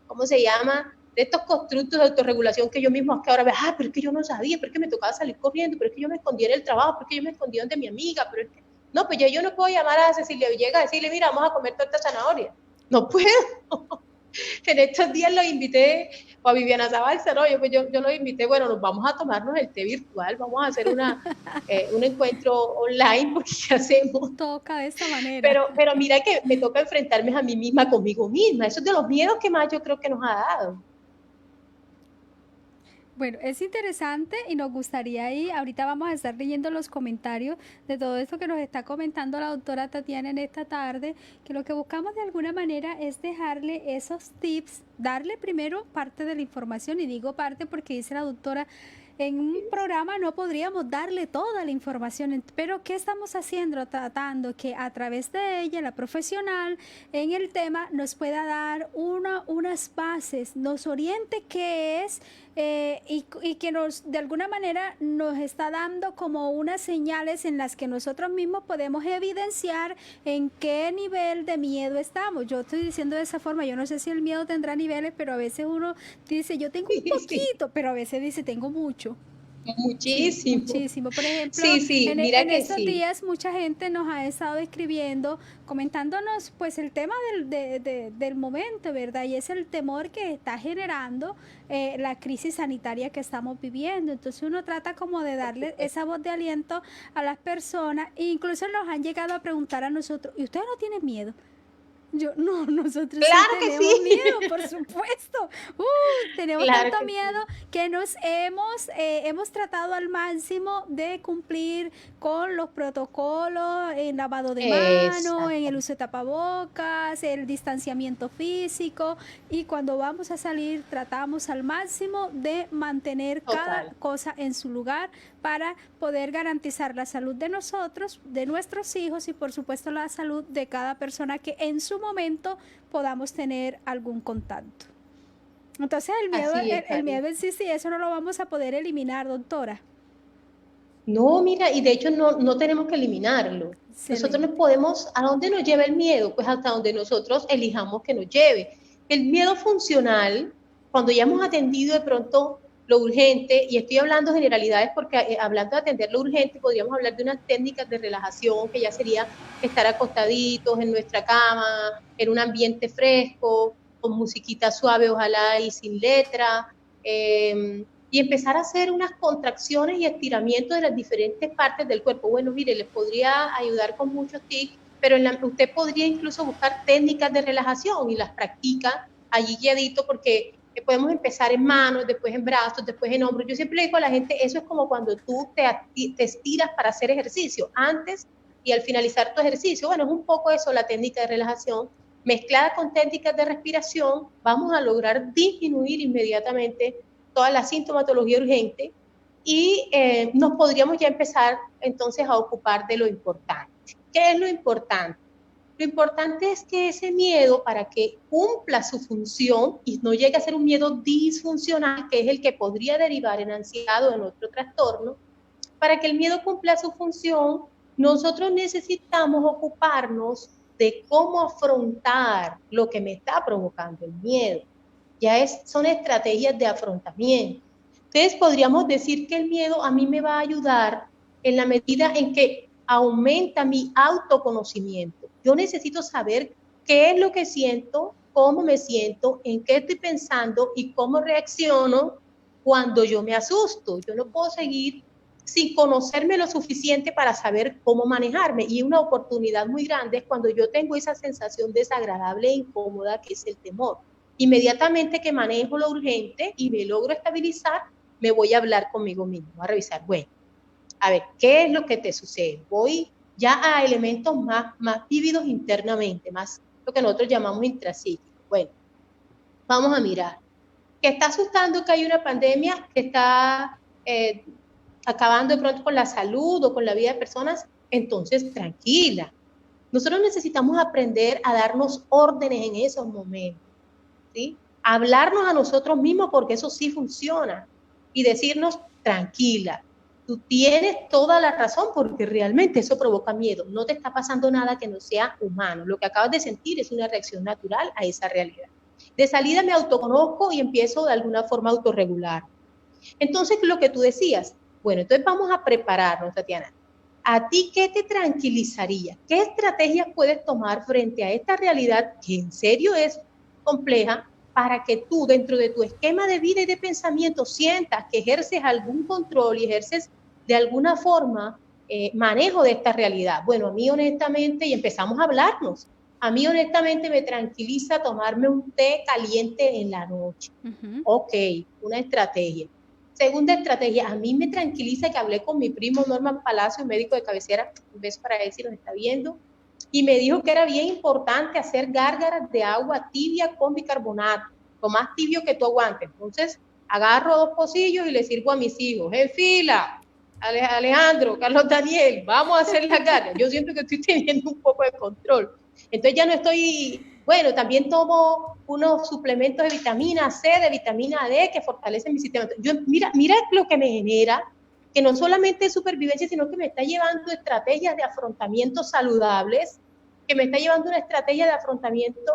Speaker 2: ¿cómo se llama?, de estos constructos de autorregulación que yo mismo, que ahora veo, pero es que yo no sabía, pero es que me tocaba salir corriendo, pero es que yo me escondía en el trabajo, pero es que yo me escondía de mi amiga, pero es que, no, pues yo no puedo llamar a Cecilia Villegas a decirle, mira, vamos a comer torta de zanahoria. No puedo. En estos días los invité, o a Viviana Zabalza, ¿no? Yo los invité, bueno, nos vamos a tomarnos el té virtual, vamos a hacer un encuentro online, porque ¿qué hacemos?
Speaker 1: Toca de esa manera.
Speaker 2: Pero mira que me toca enfrentarme a mí misma conmigo misma. Eso es de los miedos que más yo creo que nos ha dado.
Speaker 1: Bueno, es interesante y nos gustaría ahí, ahorita vamos a estar leyendo los comentarios de todo esto que nos está comentando la doctora Tatiana en esta tarde, que lo que buscamos de alguna manera es dejarle esos tips, darle primero parte de la información, y digo parte porque dice la doctora, en un programa no podríamos darle toda la información, pero ¿qué estamos haciendo? Tratando que a través de ella, la profesional en el tema, nos pueda dar unas bases, nos oriente qué es, y que nos, de alguna manera, nos está dando como unas señales en las que nosotros mismos podemos evidenciar en qué nivel de miedo estamos. Yo estoy diciendo de esa forma, yo no sé si el miedo tendrá niveles, pero a veces uno dice, yo tengo un poquito, pero a veces dice, tengo mucho.
Speaker 2: Muchísimo.
Speaker 1: Sí, muchísimo. Por ejemplo,
Speaker 2: sí, mira
Speaker 1: en
Speaker 2: que
Speaker 1: estos
Speaker 2: sí.
Speaker 1: días mucha gente nos ha estado escribiendo, comentándonos pues el tema del momento, ¿verdad? Y es el temor que está generando la crisis sanitaria que estamos viviendo. Entonces uno trata como de darle esa voz de aliento a las personas, e incluso nos han llegado a preguntar a nosotros, ¿y ustedes no tienen miedo? Yo, no, nosotros
Speaker 2: claro
Speaker 1: sí tenemos miedo, por supuesto. Tenemos
Speaker 2: claro
Speaker 1: tanto
Speaker 2: que
Speaker 1: miedo que nos hemos tratado al máximo de cumplir con los protocolos en lavado de manos, en el uso de tapabocas, el distanciamiento físico, y cuando vamos a salir tratamos al máximo de mantener cada cosa en su lugar para poder garantizar la salud de nosotros, de nuestros hijos y por supuesto la salud de cada persona que en su momento podamos tener algún contacto. Entonces el miedo en sí, eso no lo vamos a poder eliminar, doctora.
Speaker 2: No, mira, y de hecho no tenemos que eliminarlo. Excelente. Nosotros nos podemos, ¿a dónde nos lleva el miedo? Pues hasta donde nosotros elijamos que nos lleve. El miedo funcional, cuando ya hemos atendido de pronto lo urgente, y estoy hablando generalidades porque hablando de atender lo urgente, podríamos hablar de unas técnicas de relajación, que ya sería estar acostaditos en nuestra cama, en un ambiente fresco, con musiquita suave, ojalá, y sin letra, y empezar a hacer unas contracciones y estiramientos de las diferentes partes del cuerpo. Bueno, mire, les podría ayudar con muchos tips, pero usted podría incluso buscar técnicas de relajación y las practica allí guiadito, porque podemos empezar en manos, después en brazos, después en hombros. Yo siempre le digo a la gente, eso es como cuando tú te estiras para hacer ejercicio, antes y al finalizar tu ejercicio. Bueno, es un poco eso la técnica de relajación, mezclada con técnicas de respiración, vamos a lograr disminuir inmediatamente toda la sintomatología urgente y nos podríamos ya empezar entonces a ocupar de lo importante. ¿Qué es lo importante? Lo importante es que ese miedo, para que cumpla su función y no llegue a ser un miedo disfuncional, que es el que podría derivar en ansiedad o en otro trastorno, para que el miedo cumpla su función, nosotros necesitamos ocuparnos de cómo afrontar lo que me está provocando el miedo. Son estrategias de afrontamiento. Entonces podríamos decir que el miedo a mí me va a ayudar en la medida en que aumenta mi autoconocimiento. Yo necesito saber qué es lo que siento, cómo me siento, en qué estoy pensando y cómo reacciono cuando yo me asusto. Yo no puedo seguir sin conocerme lo suficiente para saber cómo manejarme. Y una oportunidad muy grande es cuando yo tengo esa sensación desagradable e incómoda que es el temor. Inmediatamente que manejo lo urgente y me logro estabilizar, me voy a hablar conmigo mismo, a revisar, bueno, a ver, ¿qué es lo que te sucede? Voy ya a elementos más vívidos internamente, más lo que nosotros llamamos intrapsíquicos. Bueno, vamos a mirar. ¿Qué está asustando que hay una pandemia que está acabando de pronto con la salud o con la vida de personas? Entonces, tranquila. Nosotros necesitamos aprender a darnos órdenes en esos momentos, ¿sí? Hablarnos a nosotros mismos, porque eso sí funciona, y decirnos, tranquila, tú tienes toda la razón, porque realmente eso provoca miedo, no te está pasando nada que no sea humano, lo que acabas de sentir es una reacción natural a esa realidad. De salida me autoconozco y empiezo de alguna forma a autorregular. Entonces, lo que tú decías, bueno, entonces vamos a prepararnos, Tatiana. ¿A ti qué te tranquilizaría? ¿Qué estrategias puedes tomar frente a esta realidad que en serio es compleja, para que tú dentro de tu esquema de vida y de pensamiento sientas que ejerces algún control y ejerces de alguna forma manejo de esta realidad? Bueno, a mí honestamente, y empezamos a hablarnos, a mí honestamente me tranquiliza tomarme un té caliente en la noche. Ok, una estrategia. Segunda estrategia, a mí me tranquiliza que hablé con mi primo Norman Palacio, médico de cabecera, un beso para él si nos está viendo, y me dijo que era bien importante hacer gárgaras de agua tibia con bicarbonato, lo más tibio que tú aguantes. Entonces, agarro 2 pocillos y le sirvo a mis hijos, en fila, Alejandro, Carlos Daniel, vamos a hacer las gárgaras. Yo siento que estoy teniendo un poco de control. Entonces ya no estoy, bueno, también tomo unos suplementos de vitamina C, de vitamina D, que fortalecen mi sistema. Mira lo que me genera, que no solamente es supervivencia, sino que me está llevando estrategias de afrontamiento saludables, que me está llevando una estrategia de afrontamiento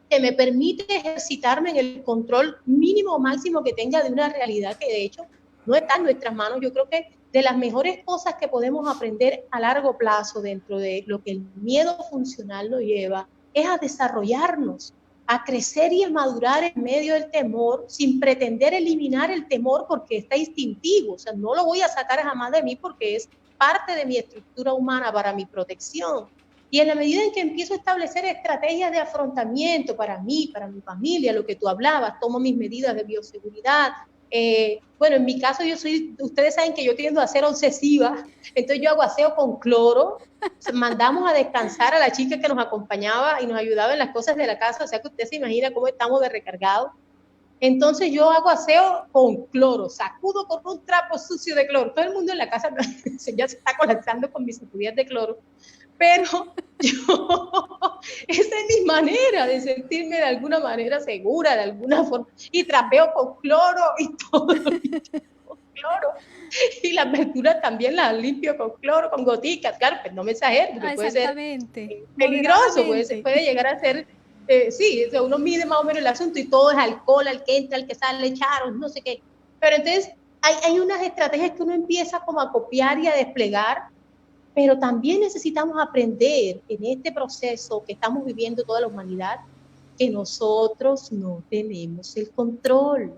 Speaker 2: que me permite ejercitarme en el control mínimo o máximo que tenga de una realidad que de hecho no está en nuestras manos. Yo creo que de las mejores cosas que podemos aprender a largo plazo dentro de lo que el miedo funcional nos lleva es a desarrollarnos, a crecer y a madurar en medio del temor sin pretender eliminar el temor porque está instintivo. O sea, no lo voy a sacar jamás de mí porque es parte de mi estructura humana para mi protección. Y en la medida en que empiezo a establecer estrategias de afrontamiento para mí, para mi familia, lo que tú hablabas, tomo mis medidas de bioseguridad. Bueno, en mi caso ustedes saben que yo tiendo a ser obsesiva, entonces yo hago aseo con cloro, mandamos a descansar a la chica que nos acompañaba y nos ayudaba en las cosas de la casa, o sea que usted se imagina cómo estamos de recargados. Entonces yo hago aseo con cloro, sacudo con un trapo sucio de cloro. Todo el mundo en la casa ya se está colapsando con mis sacudidas de cloro. Pero esa es mi manera de sentirme de alguna manera segura, de alguna forma. Y trapeo con cloro y todo con cloro. Y las verduras también las limpio con cloro, con goticas. Claro, pues no me exagero, porque puede ser peligroso, puede llegar a ser... sí, uno mide más o menos el asunto y todo es alcohol, al que entra, al que sale, charos, no sé qué. Pero entonces hay unas estrategias que uno empieza como a copiar y a desplegar, pero también necesitamos aprender en este proceso que estamos viviendo toda la humanidad que nosotros no tenemos el control.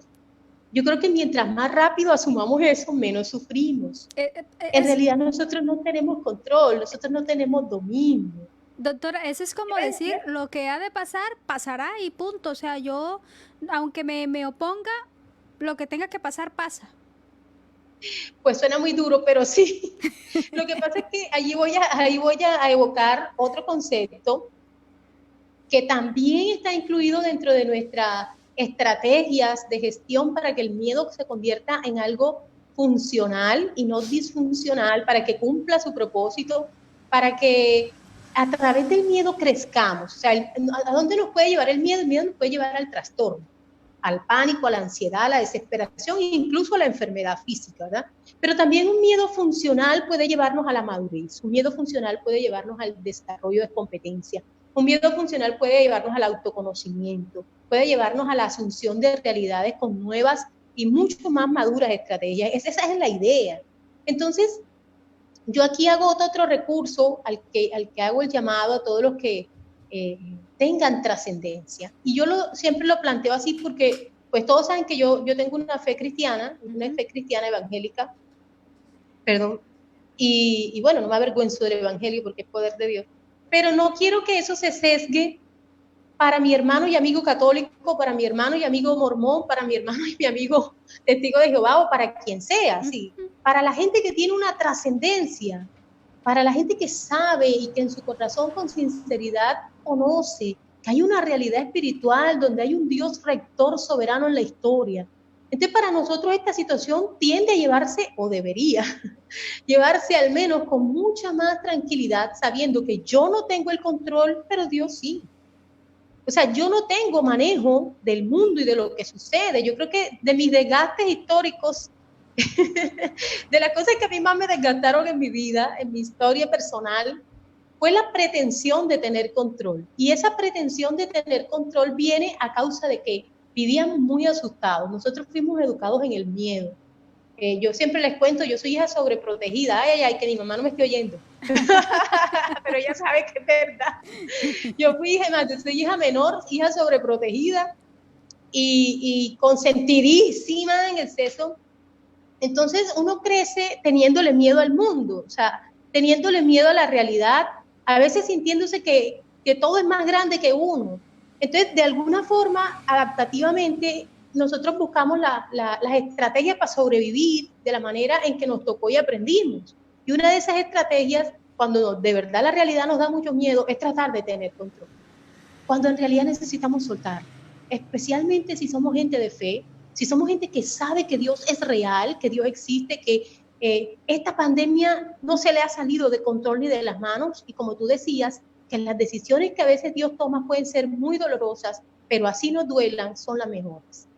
Speaker 2: Yo creo que mientras más rápido asumamos eso, menos sufrimos. En realidad nosotros no tenemos control, nosotros no tenemos dominio.
Speaker 1: Doctora, eso es como decir, lo que ha de pasar, pasará y punto. O sea, yo, aunque me oponga, lo que tenga que pasar, pasa.
Speaker 2: Pues suena muy duro, pero sí. Lo que pasa es que ahí voy a evocar otro concepto que también está incluido dentro de nuestras estrategias de gestión para que el miedo se convierta en algo funcional y no disfuncional, para que cumpla su propósito, para que a través del miedo crezcamos. O sea, ¿a dónde nos puede llevar el miedo? El miedo nos puede llevar al trastorno, al pánico, a la ansiedad, a la desesperación e incluso a la enfermedad física, ¿verdad? Pero también un miedo funcional puede llevarnos a la madurez, un miedo funcional puede llevarnos al desarrollo de competencia, un miedo funcional puede llevarnos al autoconocimiento, puede llevarnos a la asunción de realidades con nuevas y mucho más maduras estrategias. Esa es la idea. Entonces, yo aquí hago otro recurso al que hago el llamado a todos los que tengan trascendencia. Y yo siempre lo planteo así porque, pues todos saben que yo tengo una fe cristiana evangélica, perdón, y bueno, no me avergüenzo del evangelio porque es poder de Dios, pero no quiero que eso se sesgue para mi hermano y amigo católico, para mi hermano y amigo mormón, para mi hermano y mi amigo testigo de Jehová o para quien sea, sí. Para la gente que tiene una trascendencia, para la gente que sabe y que en su corazón con sinceridad conoce que hay una realidad espiritual donde hay un Dios rector soberano en la historia. Entonces, para nosotros esta situación tiende a llevarse, o debería llevarse al menos con mucha más tranquilidad, sabiendo que yo no tengo el control, pero Dios sí. O sea, yo no tengo manejo del mundo y de lo que sucede. Yo creo que de mis desgastes históricos, de las cosas que a mí más me desgastaron en mi vida, en mi historia personal, fue la pretensión de tener control. Y esa pretensión de tener control viene a causa de que vivíamos muy asustados. Nosotros fuimos educados en el miedo. Yo siempre les cuento, yo soy hija sobreprotegida. Ay, que mi mamá no me esté oyendo. Pero ella sabe que es verdad. Yo soy hija menor, hija sobreprotegida y consentidísima en exceso. Entonces uno crece teniéndole miedo al mundo, o sea, teniéndole miedo a la realidad, a veces sintiéndose que todo es más grande que uno. Entonces, de alguna forma, adaptativamente, nosotros buscamos las estrategias para sobrevivir de la manera en que nos tocó y aprendimos. Y una de esas estrategias, cuando de verdad la realidad nos da mucho miedo, es tratar de tener control. Cuando en realidad necesitamos soltar, especialmente si somos gente de fe, si somos gente que sabe que Dios es real, que Dios existe, que esta pandemia no se le ha salido de control ni de las manos, y como tú decías, que las decisiones que a veces Dios toma pueden ser muy dolorosas, pero así nos duelan, son las mejores.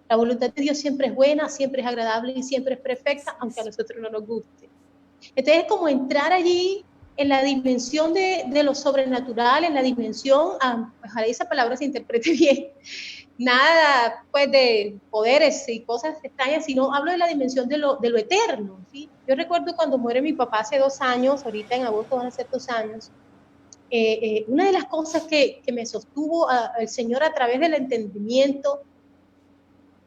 Speaker 2: La voluntad de Dios siempre es buena, siempre es agradable y siempre es perfecta, aunque a nosotros no nos guste. Entonces es como entrar allí en la dimensión de lo sobrenatural, en la dimensión, ojalá esa palabra se interprete bien, nada pues de poderes y cosas extrañas, sino hablo de la dimensión de lo eterno, ¿sí? Yo recuerdo cuando muere mi papá hace 2 años, ahorita en agosto van a ser 2 años, una de las cosas que me sostuvo el Señor a través del entendimiento,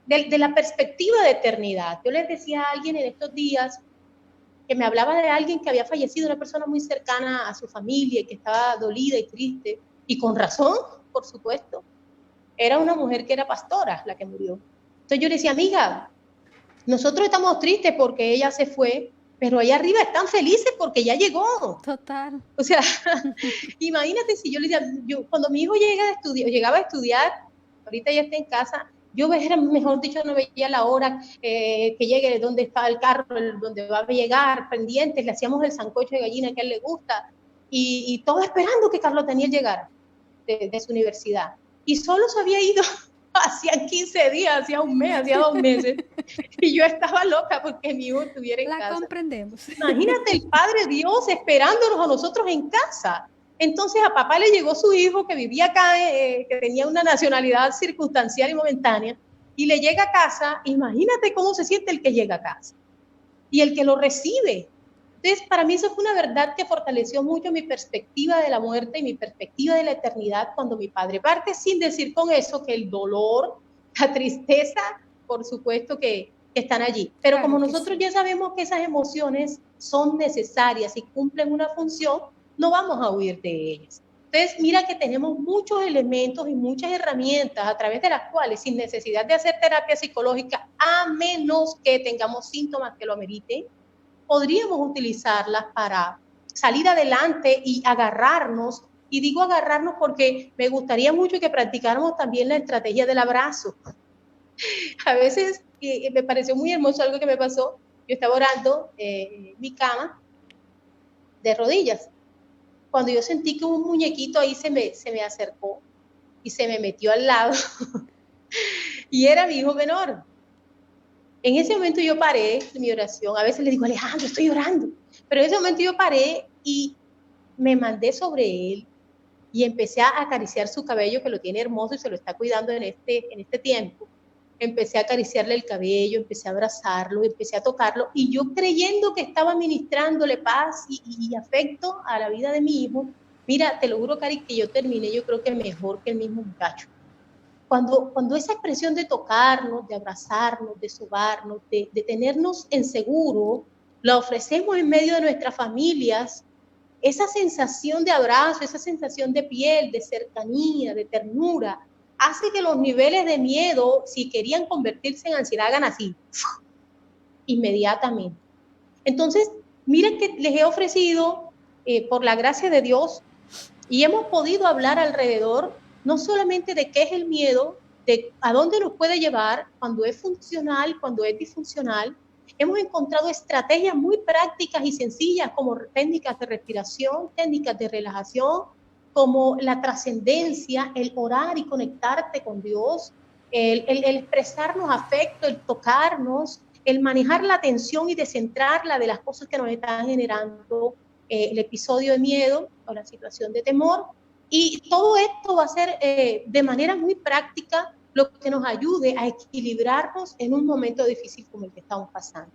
Speaker 2: de la perspectiva de eternidad. Yo les decía a alguien en estos días que me hablaba de alguien que había fallecido, una persona muy cercana a su familia y que estaba dolida y triste, y con razón, por supuesto. Era una mujer que era pastora la que murió. Entonces yo le decía, amiga, nosotros estamos tristes porque ella se fue, pero allá arriba están felices porque ya llegó.
Speaker 1: Total.
Speaker 2: O sea, imagínate si yo le decía, cuando mi hijo llegaba a estudiar, ahorita ya está en casa, yo mejor dicho, no veía la hora que llegue, donde está el carro, donde va a llegar, pendientes, le hacíamos el sancocho de gallina que a él le gusta, y todo esperando que Carlos Daniel llegara de su universidad. Y solo se había ido hacía 15 días, hacía un mes, hacía 2 meses, y yo estaba loca porque mi hijo estuviera en casa.
Speaker 1: La comprendemos.
Speaker 2: Imagínate el Padre Dios esperándonos a nosotros en casa. Entonces a papá le llegó su hijo que vivía acá, que tenía una nacionalidad circunstancial y momentánea, y le llega a casa. Imagínate cómo se siente el que llega a casa y el que lo recibe. Entonces, para mí eso fue una verdad que fortaleció mucho mi perspectiva de la muerte y mi perspectiva de la eternidad cuando mi padre parte, sin decir con eso que el dolor, la tristeza, por supuesto que están allí. Pero claro, como nosotros ya sabemos que esas emociones son necesarias y cumplen una función, no vamos a huir de ellas. Entonces, mira que tenemos muchos elementos y muchas herramientas a través de las cuales, sin necesidad de hacer terapia psicológica, a menos que tengamos síntomas que lo ameriten, podríamos utilizarlas para salir adelante y agarrarnos Y digo agarrarnos porque me gustaría mucho que practicáramos también la estrategia del abrazo. A veces me pareció muy hermoso algo que me pasó. Yo estaba orando en mi cama de rodillas. Cuando yo sentí que un muñequito ahí se me acercó y se me metió al lado y era mi hijo menor. En ese momento yo paré de mi oración. A veces le digo, Alejandro, estoy orando. Pero en ese momento yo paré y me mandé sobre él y empecé a acariciar su cabello, que lo tiene hermoso y se lo está cuidando en este tiempo. Empecé a acariciarle el cabello, empecé a abrazarlo, empecé a tocarlo, y yo creyendo que estaba ministrándole paz y afecto a la vida de mi hijo. Mira, te lo juro, Cari, que yo terminé, yo creo que mejor que el mismo muchacho. Cuando esa expresión de tocarnos, de abrazarnos, de sobarnos, de tenernos en seguro, la ofrecemos en medio de nuestras familias, esa sensación de abrazo, esa sensación de piel, de cercanía, de ternura, hace que los niveles de miedo, si querían convertirse en ansiedad, hagan así, inmediatamente. Entonces, miren que les he ofrecido, por la gracia de Dios, y hemos podido hablar alrededor, no solamente de qué es el miedo, de a dónde nos puede llevar, cuando es funcional, cuando es disfuncional. Hemos encontrado estrategias muy prácticas y sencillas, como técnicas de respiración, técnicas de relajación, como la trascendencia, el orar y conectarte con Dios, el expresarnos afecto, el tocarnos, el manejar la atención y descentrarla de las cosas que nos están generando el episodio de miedo o la situación de temor. Y todo esto va a ser de manera muy práctica lo que nos ayude a equilibrarnos en un momento difícil como el que estamos pasando.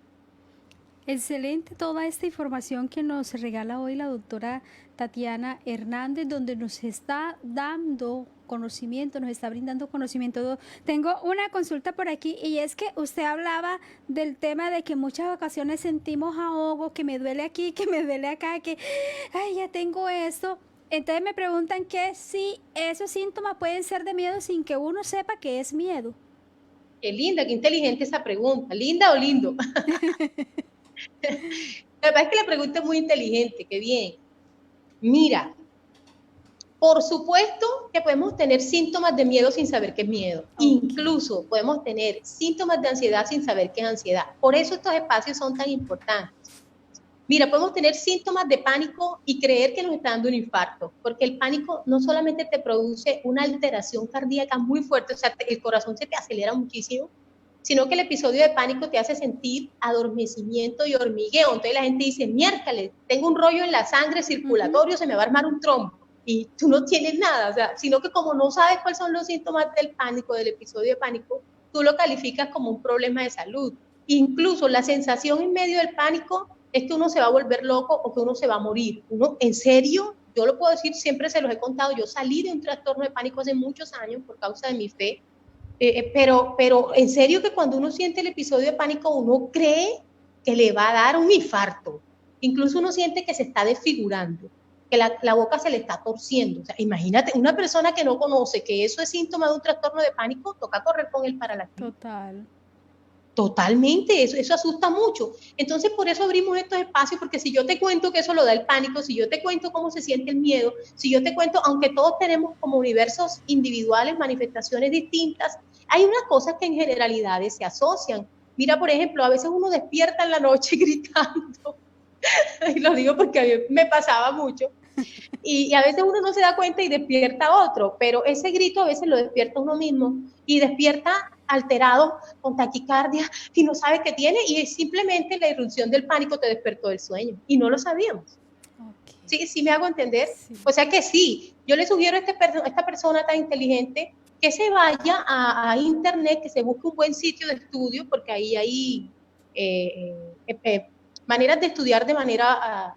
Speaker 1: Excelente toda esta información que nos regala hoy la doctora Tatiana Hernández, donde nos está dando conocimiento, nos está brindando conocimiento. Tengo una consulta por aquí, y es que usted hablaba del tema de que en muchas ocasiones sentimos ahogo, que me duele aquí, que me duele acá, que ay, ya tengo esto. Entonces me preguntan que si esos síntomas pueden ser de miedo sin que uno sepa que es miedo.
Speaker 2: Qué linda, qué inteligente esa pregunta. ¿Linda o lindo? La verdad es que la pregunta es muy inteligente, qué bien. Mira, por supuesto que podemos tener síntomas de miedo sin saber qué es miedo. Okay. Incluso podemos tener síntomas de ansiedad sin saber qué es ansiedad. Por eso estos espacios son tan importantes. Mira, podemos tener síntomas de pánico y creer que nos está dando un infarto, porque el pánico no solamente te produce una alteración cardíaca muy fuerte, o sea, el corazón se te acelera muchísimo, sino que el episodio de pánico te hace sentir adormecimiento y hormigueo. Entonces la gente dice, miércoles, tengo un rollo en la sangre circulatorio, se me va a armar un trombo. Y tú no tienes nada, o sea, sino que como no sabes cuáles son los síntomas del pánico, del episodio de pánico, tú lo calificas como un problema de salud. Incluso la sensación en medio del pánico es que uno se va a volver loco o que uno se va a morir. Uno, en serio, yo lo puedo decir, siempre se los he contado, yo salí de un trastorno de pánico hace muchos años por causa de mi fe, pero en serio que cuando uno siente el episodio de pánico, uno cree que le va a dar un infarto. Incluso uno siente que se está desfigurando, que la boca se le está torciendo. O sea, imagínate, una persona que no conoce que eso es síntoma de un trastorno de pánico, toca correr con él para la clínica.
Speaker 1: Total.
Speaker 2: Totalmente, eso asusta mucho. Entonces, por eso abrimos estos espacios, porque si yo te cuento que eso lo da el pánico, si yo te cuento cómo se siente el miedo, si yo te cuento, aunque todos tenemos como universos individuales, manifestaciones distintas, hay unas cosas que en generalidades se asocian. Mira, por ejemplo, a veces uno despierta en la noche gritando, y lo digo porque a mí me pasaba mucho, y a veces uno no se da cuenta y despierta a otro, pero ese grito a veces lo despierta uno mismo y despierta alterado, con taquicardia, y no sabe qué tiene, y es simplemente la irrupción del pánico te despertó del sueño, y no lo sabíamos. Okay. ¿Sí me hago entender? Sí. O sea que sí, yo le sugiero a esta persona tan inteligente que se vaya a internet, que se busque un buen sitio de estudio, porque ahí hay maneras de estudiar de manera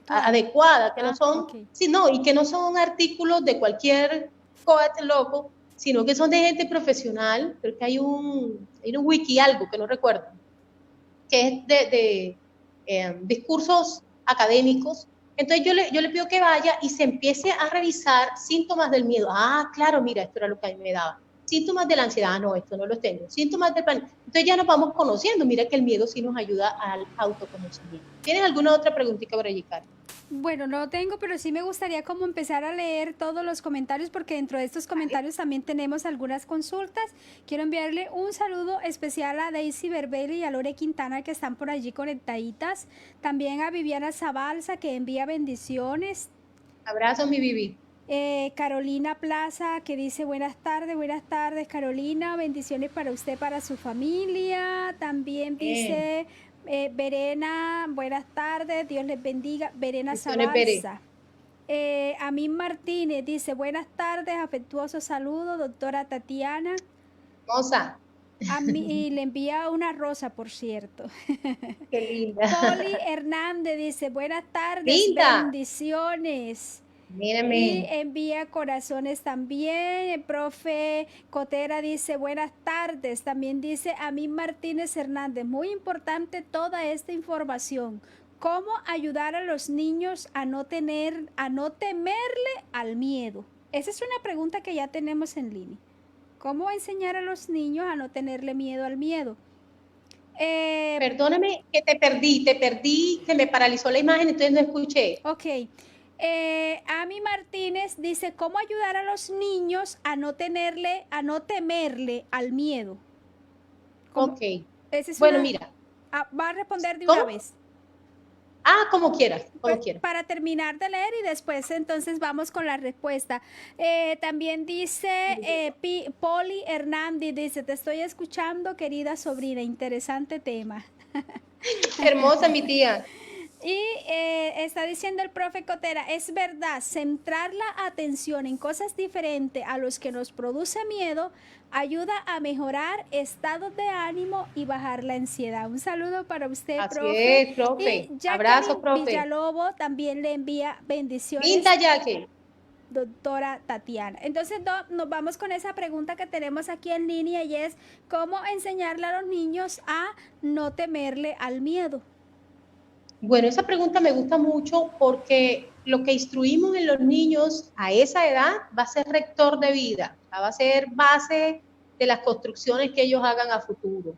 Speaker 2: adecuada, que no son, okay. Sí, no, y que no son artículos de cualquier cohete loco, sino que son de gente profesional. Creo que hay un wiki, algo que no recuerdo, que es de discursos académicos. Entonces yo le pido que vaya y se empiece a revisar síntomas del miedo. Ah, claro, mira, esto era lo que a mí me daba. Síntomas de la ansiedad, no, esto no los tengo. Síntomas del pánico. Entonces ya nos vamos conociendo. Mira que el miedo sí nos ayuda al autoconocimiento. ¿Tienes alguna otra preguntita por allí, Karen?
Speaker 1: Bueno, no tengo, pero sí me gustaría como empezar a leer todos los comentarios porque dentro de estos comentarios también tenemos algunas consultas. Quiero enviarle un saludo especial a Daisy Berbeli y a Lore Quintana que están por allí conectaditas. También a Viviana Zabalza que envía bendiciones.
Speaker 2: Abrazos, mi Vivi.
Speaker 1: Carolina Plaza que dice buenas tardes Carolina, bendiciones para usted, para su familia. También dice Verena, buenas tardes, Dios les bendiga. Verena Zabalza. Amín Martínez dice buenas tardes, afectuoso saludo, doctora Tatiana.
Speaker 2: Hermosa.
Speaker 1: Y le envía una rosa, por cierto.
Speaker 2: Qué linda.
Speaker 1: Poli Hernández dice buenas tardes,
Speaker 2: linda.
Speaker 1: Bendiciones.
Speaker 2: Mírame.
Speaker 1: Y envía corazones también. El profe Cotera dice buenas tardes. También dice Amín Martínez Hernández. Muy importante toda esta información. ¿Cómo ayudar a los niños a no temerle al miedo? Esa es una pregunta que ya tenemos en línea. ¿Cómo enseñar a los niños a no tenerle miedo al miedo?
Speaker 2: Perdóname que te perdí, se me paralizó la imagen, entonces no escuché.
Speaker 1: Ok. Ami Martínez dice, ¿cómo ayudar a los niños a no temerle al miedo? ¿Cómo?
Speaker 2: Ok. Bueno, mira.
Speaker 1: Va a responder de una vez.
Speaker 2: Como quieras, como quieras.
Speaker 1: Para terminar de leer y después entonces vamos con la respuesta. También dice Poli Hernández, dice, te estoy escuchando, querida sobrina, interesante tema.
Speaker 2: Hermosa, mi tía.
Speaker 1: Y está diciendo el profe Cotera, es verdad, centrar la atención en cosas diferentes a los que nos produce miedo ayuda a mejorar estados de ánimo y bajar la ansiedad. Un saludo para usted,
Speaker 2: Así
Speaker 1: profe.
Speaker 2: Es, profe.
Speaker 1: Y
Speaker 2: Abrazo, profe.
Speaker 1: Villalobos también le envía bendiciones.
Speaker 2: Linda, Jackie.
Speaker 1: Doctora Tatiana. Entonces nos vamos con esa pregunta que tenemos aquí en línea y es, ¿cómo enseñarle a los niños a no temerle al miedo?
Speaker 2: Bueno, esa pregunta me gusta mucho porque lo que instruimos en los niños a esa edad va a ser rector de vida, va a ser base de las construcciones que ellos hagan a futuro.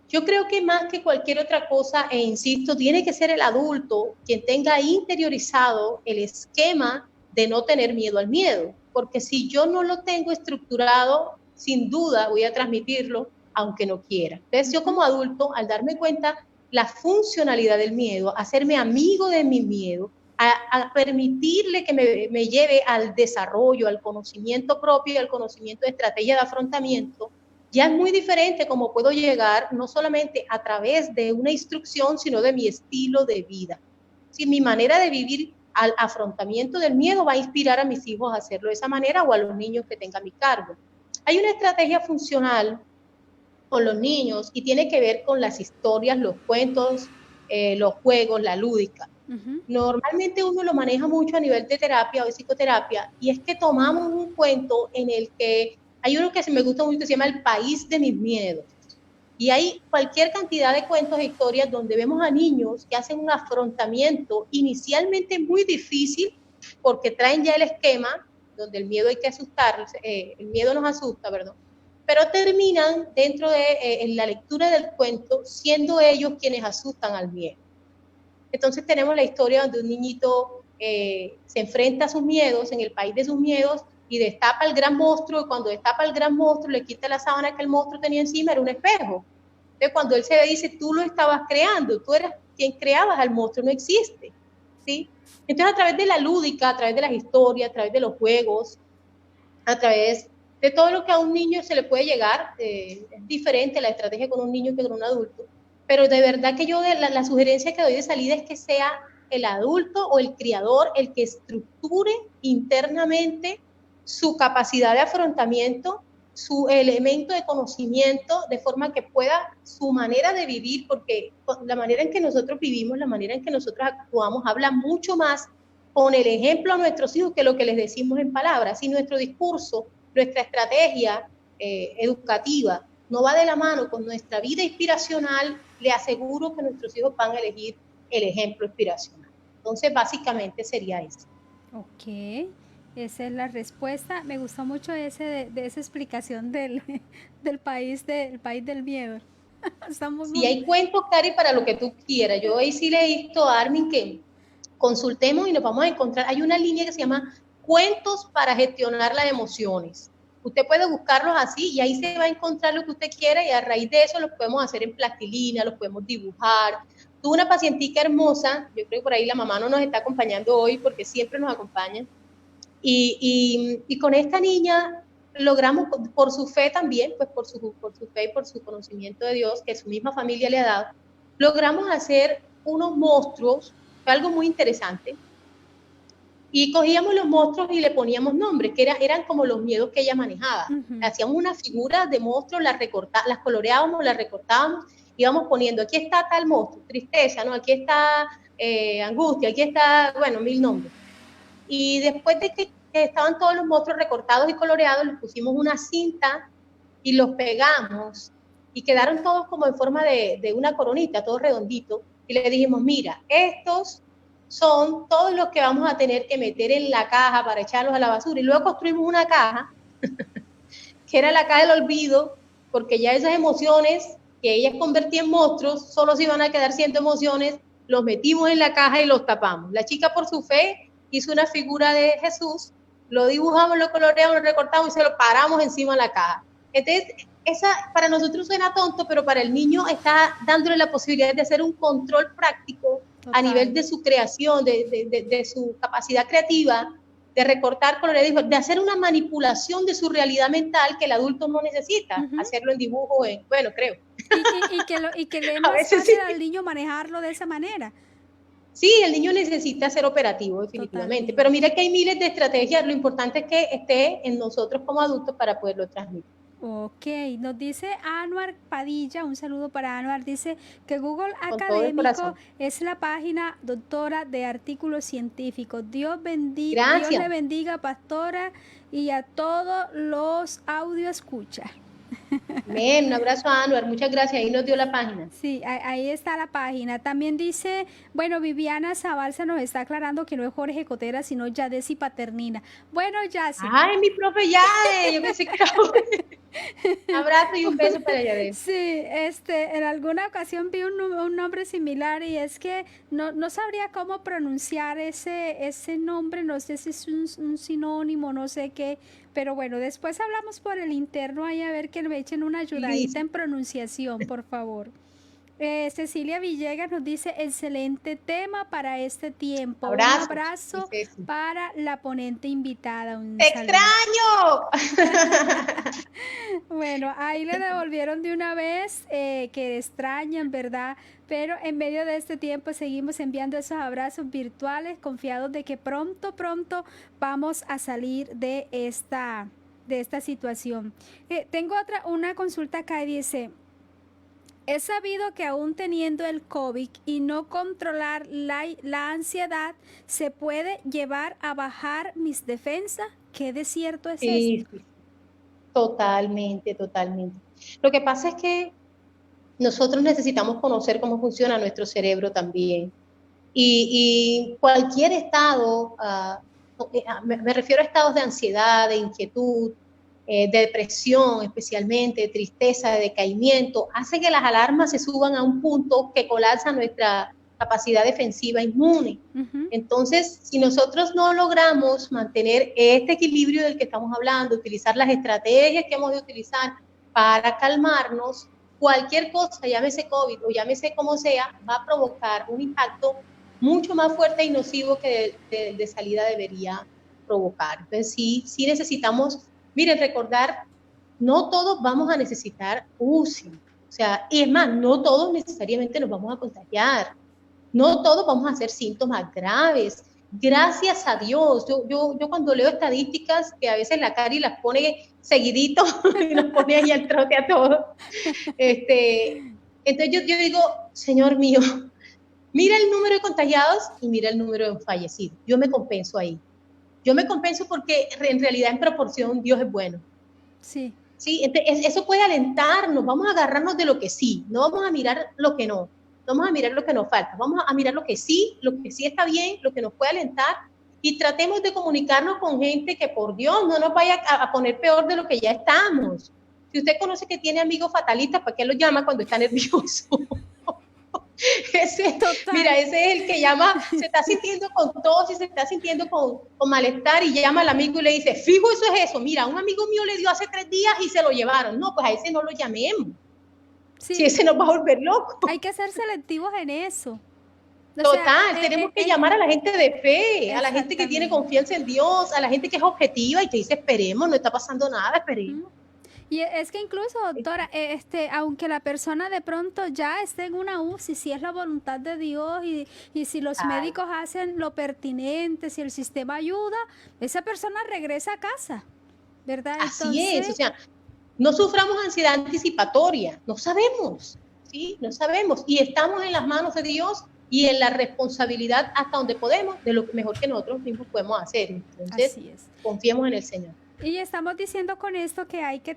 Speaker 2: Yo creo que más que cualquier otra cosa, e insisto, tiene que ser el adulto quien tenga interiorizado el esquema de no tener miedo al miedo, porque si yo no lo tengo estructurado, sin duda voy a transmitirlo, aunque no quiera. Entonces yo como adulto, al darme cuenta la funcionalidad del miedo, hacerme amigo de mi miedo, a permitirle que me lleve al desarrollo, al conocimiento propio y al conocimiento de estrategia de afrontamiento, ya es muy diferente cómo puedo llegar no solamente a través de una instrucción, sino de mi estilo de vida. Si mi manera de vivir al afrontamiento del miedo va a inspirar a mis hijos a hacerlo de esa manera o a los niños que tenga a mi cargo. Hay una estrategia funcional con los niños y tiene que ver con las historias, los cuentos, los juegos, la lúdica. Normalmente uno lo maneja mucho a nivel de terapia o de psicoterapia y es que tomamos un cuento en el que hay uno que se me gusta mucho que se llama El País de mis Miedos y hay cualquier cantidad de cuentos e historias donde vemos a niños que hacen un afrontamiento inicialmente muy difícil porque traen ya el esquema donde el miedo hay que asustarse, el miedo nos asusta, perdón, pero terminan dentro de en la lectura del cuento siendo ellos quienes asustan al miedo. Entonces tenemos la historia donde un niñito se enfrenta a sus miedos en el país de sus miedos y destapa el gran monstruo, y cuando destapa el gran monstruo le quita la sábana que el monstruo tenía encima, era un espejo. Entonces cuando él se ve dice, tú lo estabas creando, tú eras quien creabas al monstruo, no existe, ¿sí? Entonces a través de la lúdica, a través de las historias, a través de los juegos, a través de todo lo que a un niño se le puede llegar, es diferente la estrategia con un niño que con un adulto, pero de verdad que yo la sugerencia que doy de salida es que sea el adulto o el criador el que estructure internamente su capacidad de afrontamiento, su elemento de conocimiento, de forma que pueda su manera de vivir, porque la manera en que nosotros vivimos, la manera en que nosotros actuamos, habla mucho más con el ejemplo a nuestros hijos que lo que les decimos en palabras. Si nuestro discurso, nuestra estrategia educativa no va de la mano con nuestra vida inspiracional, le aseguro que nuestros hijos van a elegir el ejemplo inspiracional. Entonces, básicamente sería eso.
Speaker 1: Ok. Esa es la respuesta. Me gustó mucho de esa explicación del país del miedo. Está muy,
Speaker 2: Si
Speaker 1: muy...
Speaker 2: hay cuentos, Cari, para lo que tú quieras. Yo ahí sí le he visto a Armin que consultemos y nos vamos a encontrar. Hay una línea que se llama Cuentos para gestionar las emociones. Usted puede buscarlos así y ahí se va a encontrar lo que usted quiera y a raíz de eso los podemos hacer en plastilina, los podemos dibujar. Tuve una pacientica hermosa, yo creo que por ahí la mamá no nos está acompañando hoy porque siempre nos acompaña, y con esta niña logramos, por su fe también, pues por su fe y por su conocimiento de Dios, que su misma familia le ha dado, logramos hacer unos monstruos, fue algo muy interesante, y cogíamos los monstruos y le poníamos nombres, que eran como los miedos que ella manejaba. Hacíamos una figura de monstruos, las coloreábamos, las recortábamos, íbamos poniendo, aquí está tal monstruo, tristeza, ¿no? Aquí está angustia, aquí está, bueno, 1000 nombres. Y después de que estaban todos los monstruos recortados y coloreados, les pusimos una cinta y los pegamos y quedaron todos como en forma de una coronita, todo redondito. Y le dijimos, mira, estos son todos los que vamos a tener que meter en la caja para echarlos a la basura. Y luego construimos una caja, que era la caja del olvido, porque ya esas emociones que ellas convertían en monstruos, solo se iban a quedar siendo emociones, los metimos en la caja y los tapamos. La chica, por su fe, hizo una figura de Jesús, lo dibujamos, lo coloreamos, lo recortamos y se lo paramos encima de la caja. Entonces, esa para nosotros suena tonto, pero para el niño está dándole la posibilidad de hacer un control práctico. Total. A nivel de su creación, de su capacidad creativa, de recortar colores, de hacer una manipulación de su realidad mental que el adulto no necesita, hacerlo en dibujo, bueno, creo.
Speaker 1: Y que le es más fácil al niño manejarlo de esa manera.
Speaker 2: Sí, el niño necesita ser operativo, definitivamente. Totalmente. Pero mira que hay miles de estrategias. Lo importante es que esté en nosotros como adultos para poderlo transmitir.
Speaker 1: Ok, nos dice Anuar Padilla, un saludo para Anuar, dice que Google Académico es la página, doctora, de artículos científicos. Dios le bendiga, pastora, y a todos los audio escucha.
Speaker 2: Bien, un abrazo a Anuar, muchas gracias, ahí nos dio la página.
Speaker 1: Sí, ahí está la página. También dice, bueno, Viviana Zabalza nos está aclarando que no es Jorge Cotera, sino Yadesi Paternina. Bueno, Yadesi.
Speaker 2: Ay, mi profe Yade, yo pensé que era... Abrazo y un beso para Yadesi.
Speaker 1: Sí, en alguna ocasión vi un nombre similar y es que no sabría cómo pronunciar ese nombre, no sé si es un sinónimo, no sé qué, pero bueno, después hablamos por el interno ahí a ver que me echen una ayudadita en pronunciación, por favor. Cecilia Villegas nos dice, excelente tema para este tiempo. Un abrazo para la ponente invitada.
Speaker 2: ¡Te extraño!
Speaker 1: Bueno, ahí le devolvieron de una vez que extrañan, ¿verdad? Pero en medio de este tiempo seguimos enviando esos abrazos virtuales, confiados de que pronto vamos a salir de esta situación. Tengo una consulta acá y dice... He sabido que aún teniendo el COVID y no controlar la ansiedad, se puede llevar a bajar mis defensas. ¿Qué de cierto es esto?
Speaker 2: Sí, totalmente. Lo que pasa es que nosotros necesitamos conocer cómo funciona nuestro cerebro también. Y cualquier estado, me refiero a estados de ansiedad, de inquietud, de depresión especialmente, de tristeza, de decaimiento, hace que las alarmas se suban a un punto que colapsa nuestra capacidad defensiva inmune. Entonces, si nosotros no logramos mantener este equilibrio del que estamos hablando, utilizar las estrategias que hemos de utilizar para calmarnos, cualquier cosa, llámese COVID o llámese como sea, va a provocar un impacto mucho más fuerte y nocivo que de salida debería provocar. Entonces, sí necesitamos... Miren, recordar, no todos vamos a necesitar UCI, o sea, y es más, no todos necesariamente nos vamos a contagiar, no todos vamos a hacer síntomas graves, gracias a Dios. Yo cuando leo estadísticas, que a veces la Cari las pone seguidito y nos pone ahí al trote a todos, entonces yo digo, Señor mío, mira el número de contagiados y mira el número de fallecidos, yo me compenso ahí. Yo me compenso porque en realidad en proporción Dios es bueno.
Speaker 1: Sí.
Speaker 2: Sí, entonces eso puede alentarnos, vamos a agarrarnos de lo que sí, no vamos a mirar lo que no, vamos a mirar lo que nos falta, vamos a mirar lo que sí está bien, lo que nos puede alentar y tratemos de comunicarnos con gente que, por Dios, no nos vaya a poner peor de lo que ya estamos. Si usted conoce que tiene amigos fatalistas, ¿para qué los llama cuando está nervioso? Mira, ese es el que llama, se está sintiendo con tos y se está sintiendo con malestar y llama al amigo y le dice, fijo, eso es eso. Mira, un amigo mío le dio hace 3 días y se lo llevaron. No, pues a ese no lo llamemos. Sí. Si ese nos va a volver loco.
Speaker 1: Hay que ser selectivos en eso.
Speaker 2: Total, tenemos que llamar a la gente de fe, a la gente que tiene confianza en Dios, a la gente que es objetiva y que dice, esperemos, no está pasando nada, esperemos.
Speaker 1: Y es que incluso, doctora, aunque la persona de pronto ya esté en una UCI, si es la voluntad de Dios y si los médicos hacen lo pertinente, si el sistema ayuda, esa persona regresa a casa, ¿verdad?
Speaker 2: Así es, o sea, no suframos ansiedad anticipatoria, no sabemos, ¿sí? No sabemos, y estamos en las manos de Dios y en la responsabilidad hasta donde podemos de lo mejor que nosotros mismos podemos hacer. Entonces, confiemos en el Señor.
Speaker 1: Y estamos diciendo con esto que hay que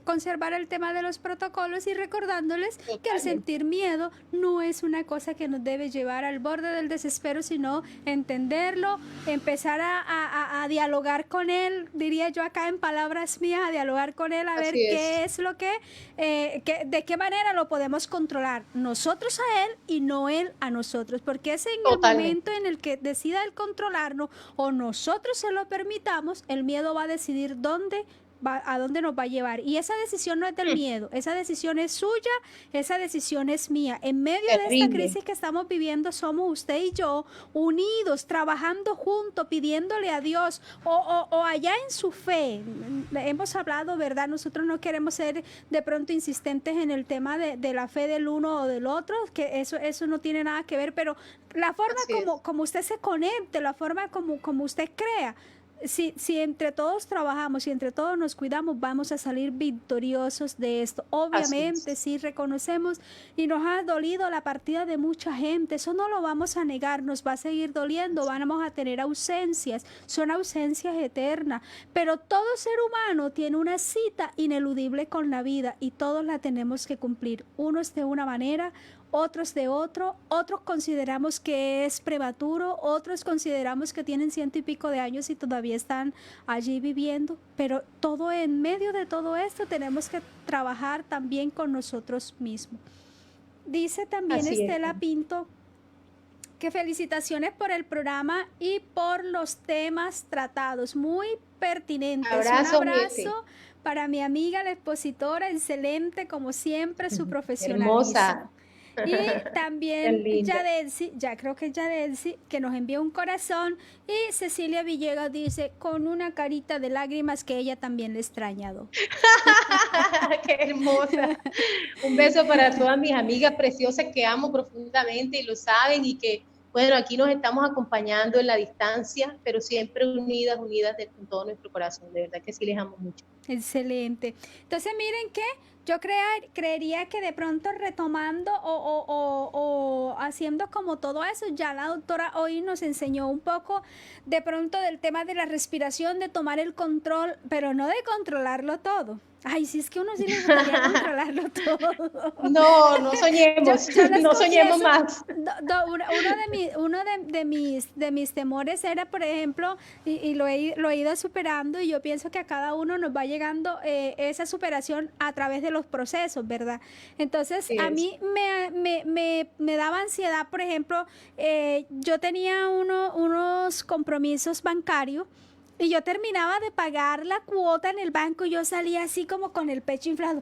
Speaker 1: conservar el tema de los protocolos y recordándoles que al sentir miedo no es una cosa que nos debe llevar al borde del desespero, sino entenderlo, empezar a dialogar con él, diría yo acá en palabras mías, a dialogar con él, a ver qué es lo de qué manera lo podemos controlar, nosotros a él y no él a nosotros, porque es en el momento en el que decida él controlarnos o nosotros se lo permitamos, el miedo va a decidir a dónde nos va a llevar. Y esa decisión no es del miedo, esa decisión es suya, esa decisión es mía. En medio de esta crisis que estamos viviendo, somos usted y yo unidos, trabajando juntos, pidiéndole a Dios, o allá en su fe. Hemos hablado, ¿verdad? Nosotros no queremos ser de pronto insistentes en el tema de la fe del uno o del otro, que eso no tiene nada que ver, pero la forma como usted se conecte, la forma como usted crea. Si entre todos trabajamos y entre todos nos cuidamos, vamos a salir victoriosos de esto. Obviamente, sí reconocemos y nos ha dolido la partida de mucha gente, eso no lo vamos a negar, nos va a seguir doliendo, vamos a tener ausencias, son ausencias eternas, pero todo ser humano tiene una cita ineludible con la vida y todos la tenemos que cumplir, unos de una manera, otros de otros consideramos que es prematuro, otros consideramos que tienen 100 y pico de años y todavía están allí viviendo, pero en medio de todo esto tenemos que trabajar también con nosotros mismos. Dice también Estela Pinto que felicitaciones por el programa y por los temas tratados, muy pertinentes. Un abrazo para mi amiga, la expositora, excelente como siempre, su profesionalismo.
Speaker 2: Hermosa.
Speaker 1: Y también Yadelsi, que nos envió un corazón, y Cecilia Villegas dice con una carita de lágrimas que ella también le ha extrañado.
Speaker 2: ¡Qué hermosa! Un beso para todas mis amigas preciosas que amo profundamente y lo saben, y que, bueno, aquí nos estamos acompañando en la distancia, pero siempre unidas con todo nuestro corazón. De verdad que sí les amo mucho.
Speaker 1: Excelente. Entonces, miren que yo creería que de pronto retomando o haciendo como todo eso, ya la doctora hoy nos enseñó un poco de pronto del tema de la respiración, de tomar el control, pero no de controlarlo todo. Ay, si es que uno sí le gustaría controlarlo todo.
Speaker 2: No soñemos, no soñemos más.
Speaker 1: Uno de mis temores era, por ejemplo, y lo he ido superando, y yo pienso que a cada uno nos va llegando esa superación a través de los procesos, ¿verdad? Entonces, a mí me daba ansiedad, por ejemplo, yo tenía unos compromisos bancarios, y yo terminaba de pagar la cuota en el banco y yo salía así como con el pecho inflado.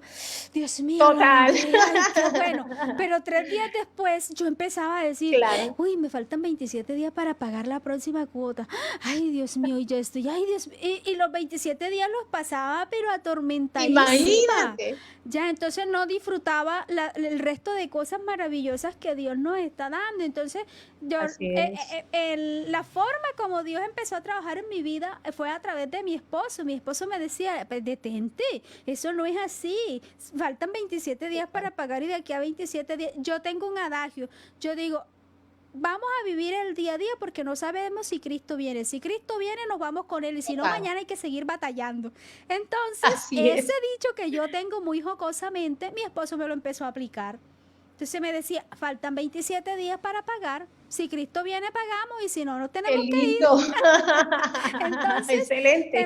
Speaker 1: Dios mío.
Speaker 2: Total.
Speaker 1: Qué bueno. Pero 3 días después yo empezaba a decir, uy, me faltan 27 días para pagar la próxima cuota. Ay, Dios mío, y yo estoy, ay, Dios mío. Y los 27 días los pasaba, pero atormentadísima.
Speaker 2: Imagínate.
Speaker 1: Ya, entonces no disfrutaba el resto de cosas maravillosas que Dios nos está dando. Entonces, la forma como Dios empezó a trabajar en mi vida fue a través de mi esposo. Mi esposo me decía, pues, detente, eso no es así. Faltan 27 días para pagar y de aquí a 27 días. Yo tengo un adagio. Yo digo, vamos a vivir el día a día porque no sabemos si Cristo viene. Si Cristo viene, nos vamos con Él. Y si no, mañana hay que seguir batallando. Entonces, ese dicho que yo tengo muy jocosamente, mi esposo me lo empezó a aplicar. Entonces me decía, faltan 27 días para pagar. Si Cristo viene, pagamos y si no, no
Speaker 2: Qué
Speaker 1: tenemos que ir.
Speaker 2: lindo.
Speaker 1: Entonces,
Speaker 2: Excelente.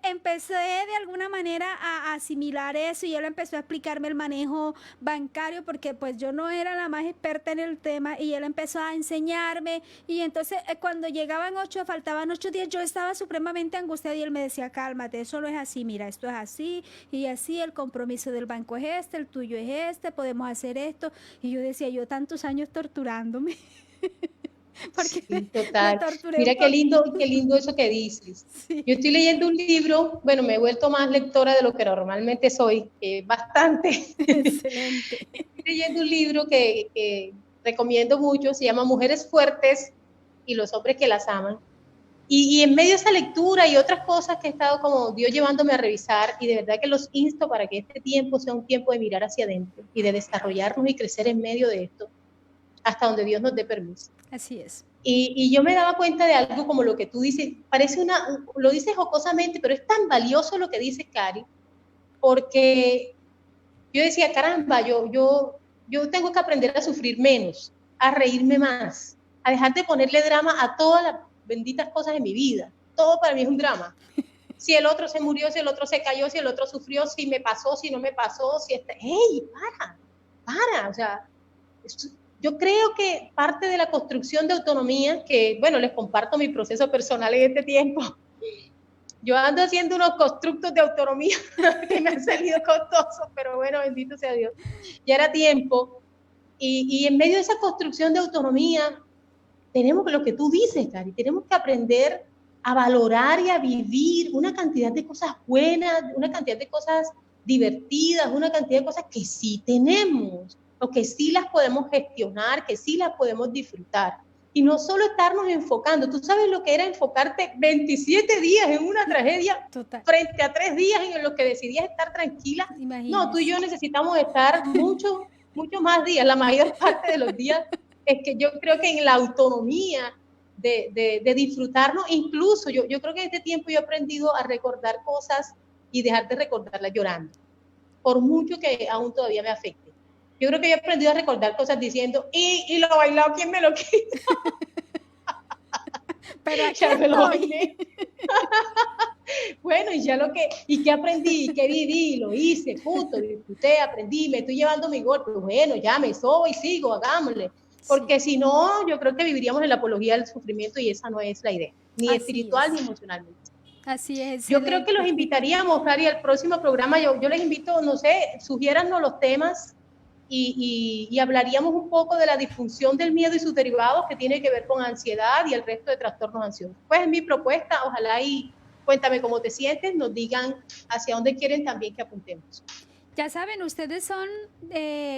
Speaker 1: empecé de alguna manera a asimilar eso y él empezó a explicarme el manejo bancario porque pues yo no era la más experta en el tema y él empezó a enseñarme y entonces cuando faltaban 8 días, yo estaba supremamente angustiada y él me decía, cálmate, eso no es así, mira, esto es así y así, el compromiso del banco es este, el tuyo es este, podemos hacer esto. Y yo decía, yo tantos años torturándome. Porque
Speaker 2: Sí,
Speaker 1: me
Speaker 2: total.
Speaker 1: torturé un
Speaker 2: Mira
Speaker 1: poco.
Speaker 2: qué lindo eso que dices.
Speaker 1: Sí,
Speaker 2: Yo estoy leyendo un libro, bueno, me he vuelto más lectora de lo que normalmente soy, bastante.
Speaker 1: excelente.
Speaker 2: Estoy leyendo un libro que recomiendo mucho, se llama Mujeres Fuertes y los hombres que las aman. Y en medio de esa lectura y otras cosas que he estado como Dios llevándome a revisar, y de verdad que los insto para que este tiempo sea un tiempo de mirar hacia adentro y de desarrollarnos y crecer en medio de esto, hasta donde Dios nos dé permiso.
Speaker 1: Así es.
Speaker 2: Y yo me daba cuenta de algo como lo que tú dices, lo dices jocosamente, pero es tan valioso lo que dice Cari, porque yo decía, caramba, yo tengo que aprender a sufrir menos, a reírme más, a dejar de ponerle drama a todas las benditas cosas en mi vida. Todo para mí es un drama. Si el otro se murió, si el otro se cayó, si el otro sufrió, si me pasó, si no me pasó, si está... ¡Hey, para! O sea, yo creo que parte de la construcción de autonomía, que, bueno, les comparto mi proceso personal en este tiempo, yo ando haciendo unos constructos de autonomía que me han salido costosos, pero bueno, bendito sea Dios. Ya era tiempo. Y en medio de esa construcción de autonomía, tenemos que, lo que tú dices, Cari, tenemos que aprender a valorar y a vivir una cantidad de cosas buenas, una cantidad de cosas divertidas, una cantidad de cosas que sí tenemos, o que sí las podemos gestionar, que sí las podemos disfrutar. Y no solo estarnos enfocando. Tú sabes lo que era enfocarte 27 días en una tragedia
Speaker 1: Total.
Speaker 2: frente a 3 días en los que decidías estar tranquila.
Speaker 1: Imagínese.
Speaker 2: No, tú y yo necesitamos estar mucho más días. La mayor parte de los días es que yo creo que en la autonomía de disfrutarnos, incluso yo creo que en este tiempo yo he aprendido a recordar cosas y dejar de recordarlas llorando, por mucho que aún todavía me afecte. Yo creo que yo he aprendido a recordar cosas diciendo, y lo bailado, ¿quién me lo quita?
Speaker 1: Pero aquí
Speaker 2: ya me lo
Speaker 1: estoy.
Speaker 2: bailé. Bueno, y ya y qué aprendí, y qué viví, lo hice, punto, disfruté, aprendí, me estoy llevando mi golpe, bueno, ya me sobo y sigo, hagámosle. Porque si no, yo creo que viviríamos en la apología del sufrimiento y esa no es la idea, ni
Speaker 1: Así
Speaker 2: espiritual
Speaker 1: es.
Speaker 2: ni emocionalmente.
Speaker 1: Así es.
Speaker 2: Yo creo que los invitaríamos, Cari, al próximo programa. Yo les invito, no sé, sugiérannos los temas y hablaríamos un poco de la disfunción del miedo y sus derivados que tiene que ver con ansiedad y el resto de trastornos ansiosos. Pues es mi propuesta, ojalá y cuéntame cómo te sientes, nos digan hacia dónde quieren también que apuntemos.
Speaker 1: Ya saben, ustedes son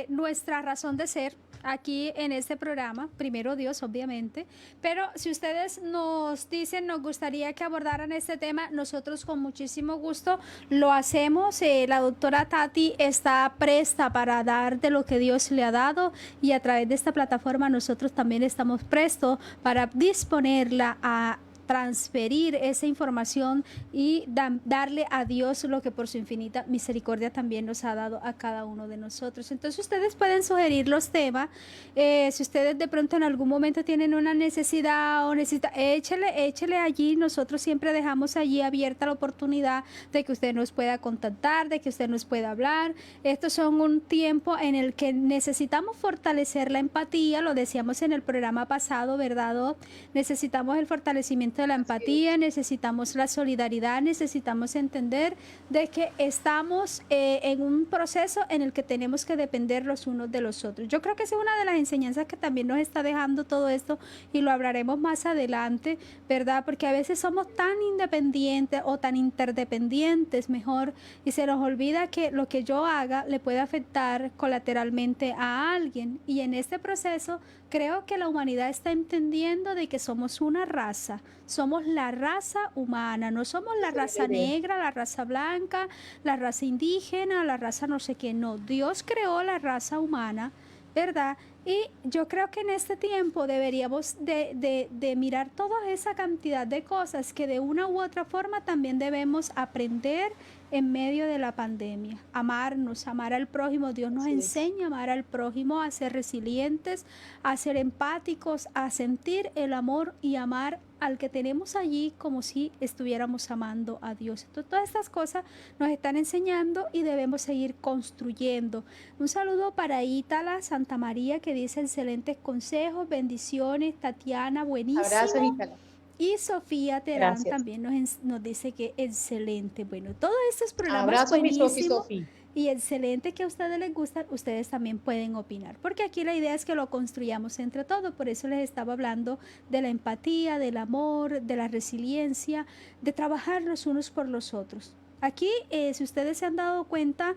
Speaker 1: nuestra razón de ser aquí en este programa, primero Dios, obviamente, pero si ustedes nos dicen, nos gustaría que abordaran este tema, nosotros con muchísimo gusto lo hacemos. La doctora Tati está presta para dar de lo que Dios le ha dado y a través de esta plataforma nosotros también estamos prestos para disponerla a transferir esa información y darle a Dios lo que por su infinita misericordia también nos ha dado a cada uno de nosotros. Entonces ustedes pueden sugerir los temas, si ustedes de pronto en algún momento tienen una necesidad o échele allí, nosotros siempre dejamos allí abierta la oportunidad de que usted nos pueda contactar, de que usted nos pueda hablar. Estos son un tiempo en el que necesitamos fortalecer la empatía, lo decíamos en el programa pasado, ¿verdad? Necesitamos el fortalecimiento de la empatía, necesitamos la solidaridad, necesitamos entender de que estamos en un proceso en el que tenemos que depender los unos de los otros. Yo creo que esa es una de las enseñanzas que también nos está dejando todo esto y lo hablaremos más adelante, ¿verdad? Porque a veces somos tan independientes o tan interdependientes, mejor, y se nos olvida que lo que yo haga le puede afectar colateralmente a alguien. Y en este proceso creo que la humanidad está entendiendo de que somos una raza, somos la raza humana, no somos la raza negra, la raza blanca, la raza indígena, la raza no sé qué, no. Dios creó la raza humana, ¿verdad? Y yo creo que en este tiempo deberíamos de mirar toda esa cantidad de cosas que de una u otra forma también debemos aprender en medio de la pandemia. Amarnos, amar al prójimo. Dios nos enseña a amar al prójimo, a ser resilientes, a ser empáticos, a sentir el amor y amar al que tenemos allí como si estuviéramos amando a Dios. Entonces, todas estas cosas nos están enseñando y debemos seguir construyendo. Un saludo para Ítala Santa María, que dice excelentes consejos, bendiciones. Tatiana, buenísimo.
Speaker 2: Abrazos, Ítala.
Speaker 1: Y Sofía Terán
Speaker 2: Gracias.
Speaker 1: también nos dice que excelente. Bueno, todos estos programas
Speaker 2: Abrazos, mi
Speaker 1: buenísimos
Speaker 2: Sofía.
Speaker 1: y excelente que a ustedes les gustan, ustedes también pueden opinar, porque aquí la idea es que lo construyamos entre todos. Por eso les estaba hablando de la empatía, del amor, de la resiliencia, de trabajar los unos por los otros. Aquí, si ustedes se han dado cuenta,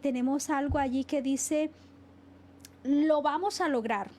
Speaker 1: tenemos algo allí que dice, lo vamos a lograr.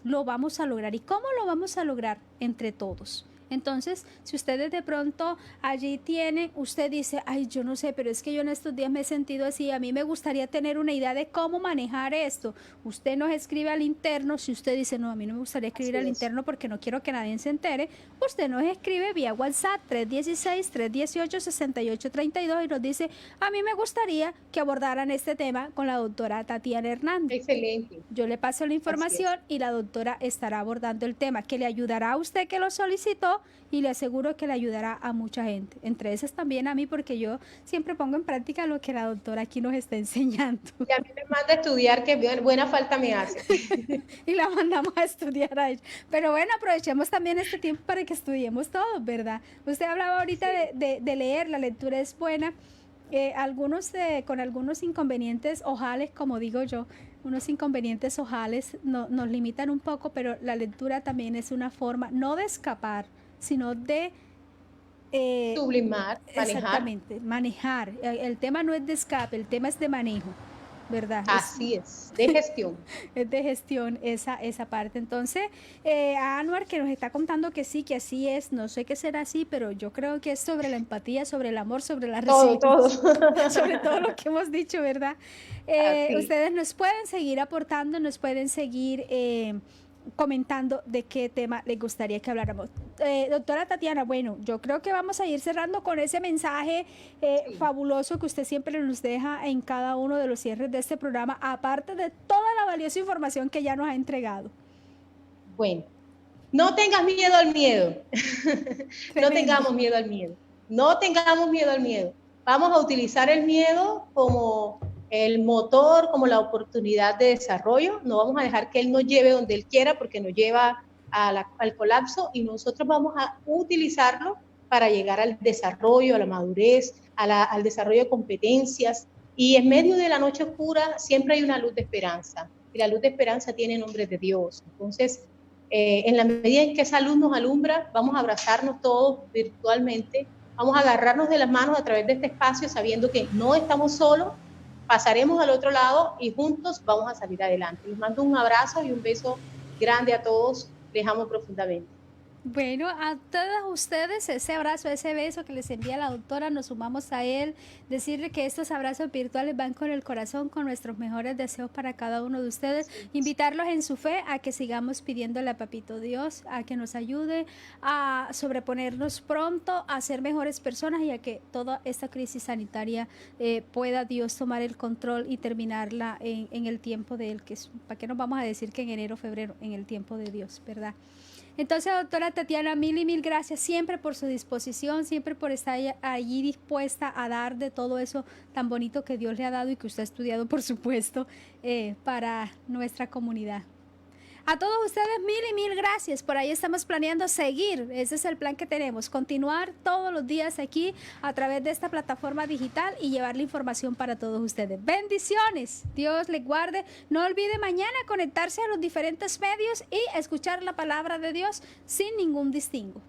Speaker 1: Lo vamos a lograr. ¿Y cómo lo vamos a lograr? Entre todos. Entonces, si ustedes de pronto allí tienen, usted dice, ay, yo no sé, pero es que yo en estos días me he sentido así, a mí me gustaría tener una idea de cómo manejar esto. Usted nos escribe al interno, si usted dice, no, a mí no me gustaría escribir al interno porque no quiero que nadie se entere, usted nos escribe vía WhatsApp 316-318-6832 y nos dice, a mí me gustaría que abordaran este tema con la doctora Tatiana Hernández.
Speaker 2: Excelente.
Speaker 1: Yo le paso la información y la doctora estará abordando el tema, que le ayudará a usted que lo solicitó y le aseguro que le ayudará a mucha gente, entre esas también a mí, porque yo siempre pongo en práctica lo que la doctora aquí nos está enseñando.
Speaker 2: Y a mí me manda a estudiar, que buena falta me hace.
Speaker 1: Y la mandamos a estudiar a ella. Pero bueno, aprovechemos también este tiempo para que estudiemos todos, ¿verdad? Usted hablaba ahorita de leer, la lectura es buena. Con algunos inconvenientes ojales, como digo yo, unos inconvenientes ojales nos limitan un poco, pero la lectura también es una forma, no de escapar, sino de
Speaker 2: sublimar, manejar.
Speaker 1: Exactamente, manejar. El tema no es de escape, el tema es de manejo, ¿verdad?
Speaker 2: Así es, de gestión.
Speaker 1: Es de gestión esa parte. Entonces, a Anuar, que nos está contando que sí, que así es, no sé qué será así, pero yo creo que es sobre la empatía, sobre el amor, sobre la resiliencia.
Speaker 2: Todo.
Speaker 1: Sobre todo lo que hemos dicho, ¿verdad? Ustedes nos pueden seguir aportando, nos pueden seguir comentando de qué tema les gustaría que habláramos. Doctora Tatiana, bueno, yo creo que vamos a ir cerrando con ese mensaje fabuloso que usted siempre nos deja en cada uno de los cierres de este programa, aparte de toda la valiosa información que ya nos ha entregado.
Speaker 2: Bueno, no tengas miedo al miedo. No tengamos miedo al miedo. No tengamos miedo al miedo. Vamos a utilizar el miedo como el motor, como la oportunidad de desarrollo. No vamos a dejar que él nos lleve donde él quiera porque nos lleva al colapso, y nosotros vamos a utilizarlo para llegar al desarrollo, a la madurez, al desarrollo de competencias. Y en medio de la noche oscura siempre hay una luz de esperanza, y la luz de esperanza tiene nombre de Dios. Entonces, en la medida en que esa luz nos alumbra, vamos a abrazarnos todos virtualmente, vamos a agarrarnos de las manos a través de este espacio, sabiendo que no estamos solos, pasaremos al otro lado y juntos vamos a salir adelante. Les mando un abrazo y un beso grande a todos, les amo profundamente.
Speaker 1: Bueno, a todos ustedes ese abrazo, ese beso que les envía la doctora, nos sumamos a él, decirle que estos abrazos virtuales van con el corazón, con nuestros mejores deseos para cada uno de ustedes, invitarlos en su fe a que sigamos pidiéndole a Papito Dios, a que nos ayude a sobreponernos pronto, a ser mejores personas y a que toda esta crisis sanitaria pueda Dios tomar el control y terminarla en el tiempo de Él, que es, ¿para qué nos vamos a decir que en enero, febrero, en el tiempo de Dios, ¿verdad? Entonces, doctora Tatiana, mil y mil gracias siempre por su disposición, siempre por estar allí dispuesta a dar de todo eso tan bonito que Dios le ha dado y que usted ha estudiado, por supuesto, para nuestra comunidad. A todos ustedes mil y mil gracias. Por ahí estamos planeando seguir. Ese es el plan que tenemos. Continuar todos los días aquí a través de esta plataforma digital y llevar la información para todos ustedes. Bendiciones. Dios les guarde. No olvide mañana conectarse a los diferentes medios y escuchar la palabra de Dios sin ningún distingo.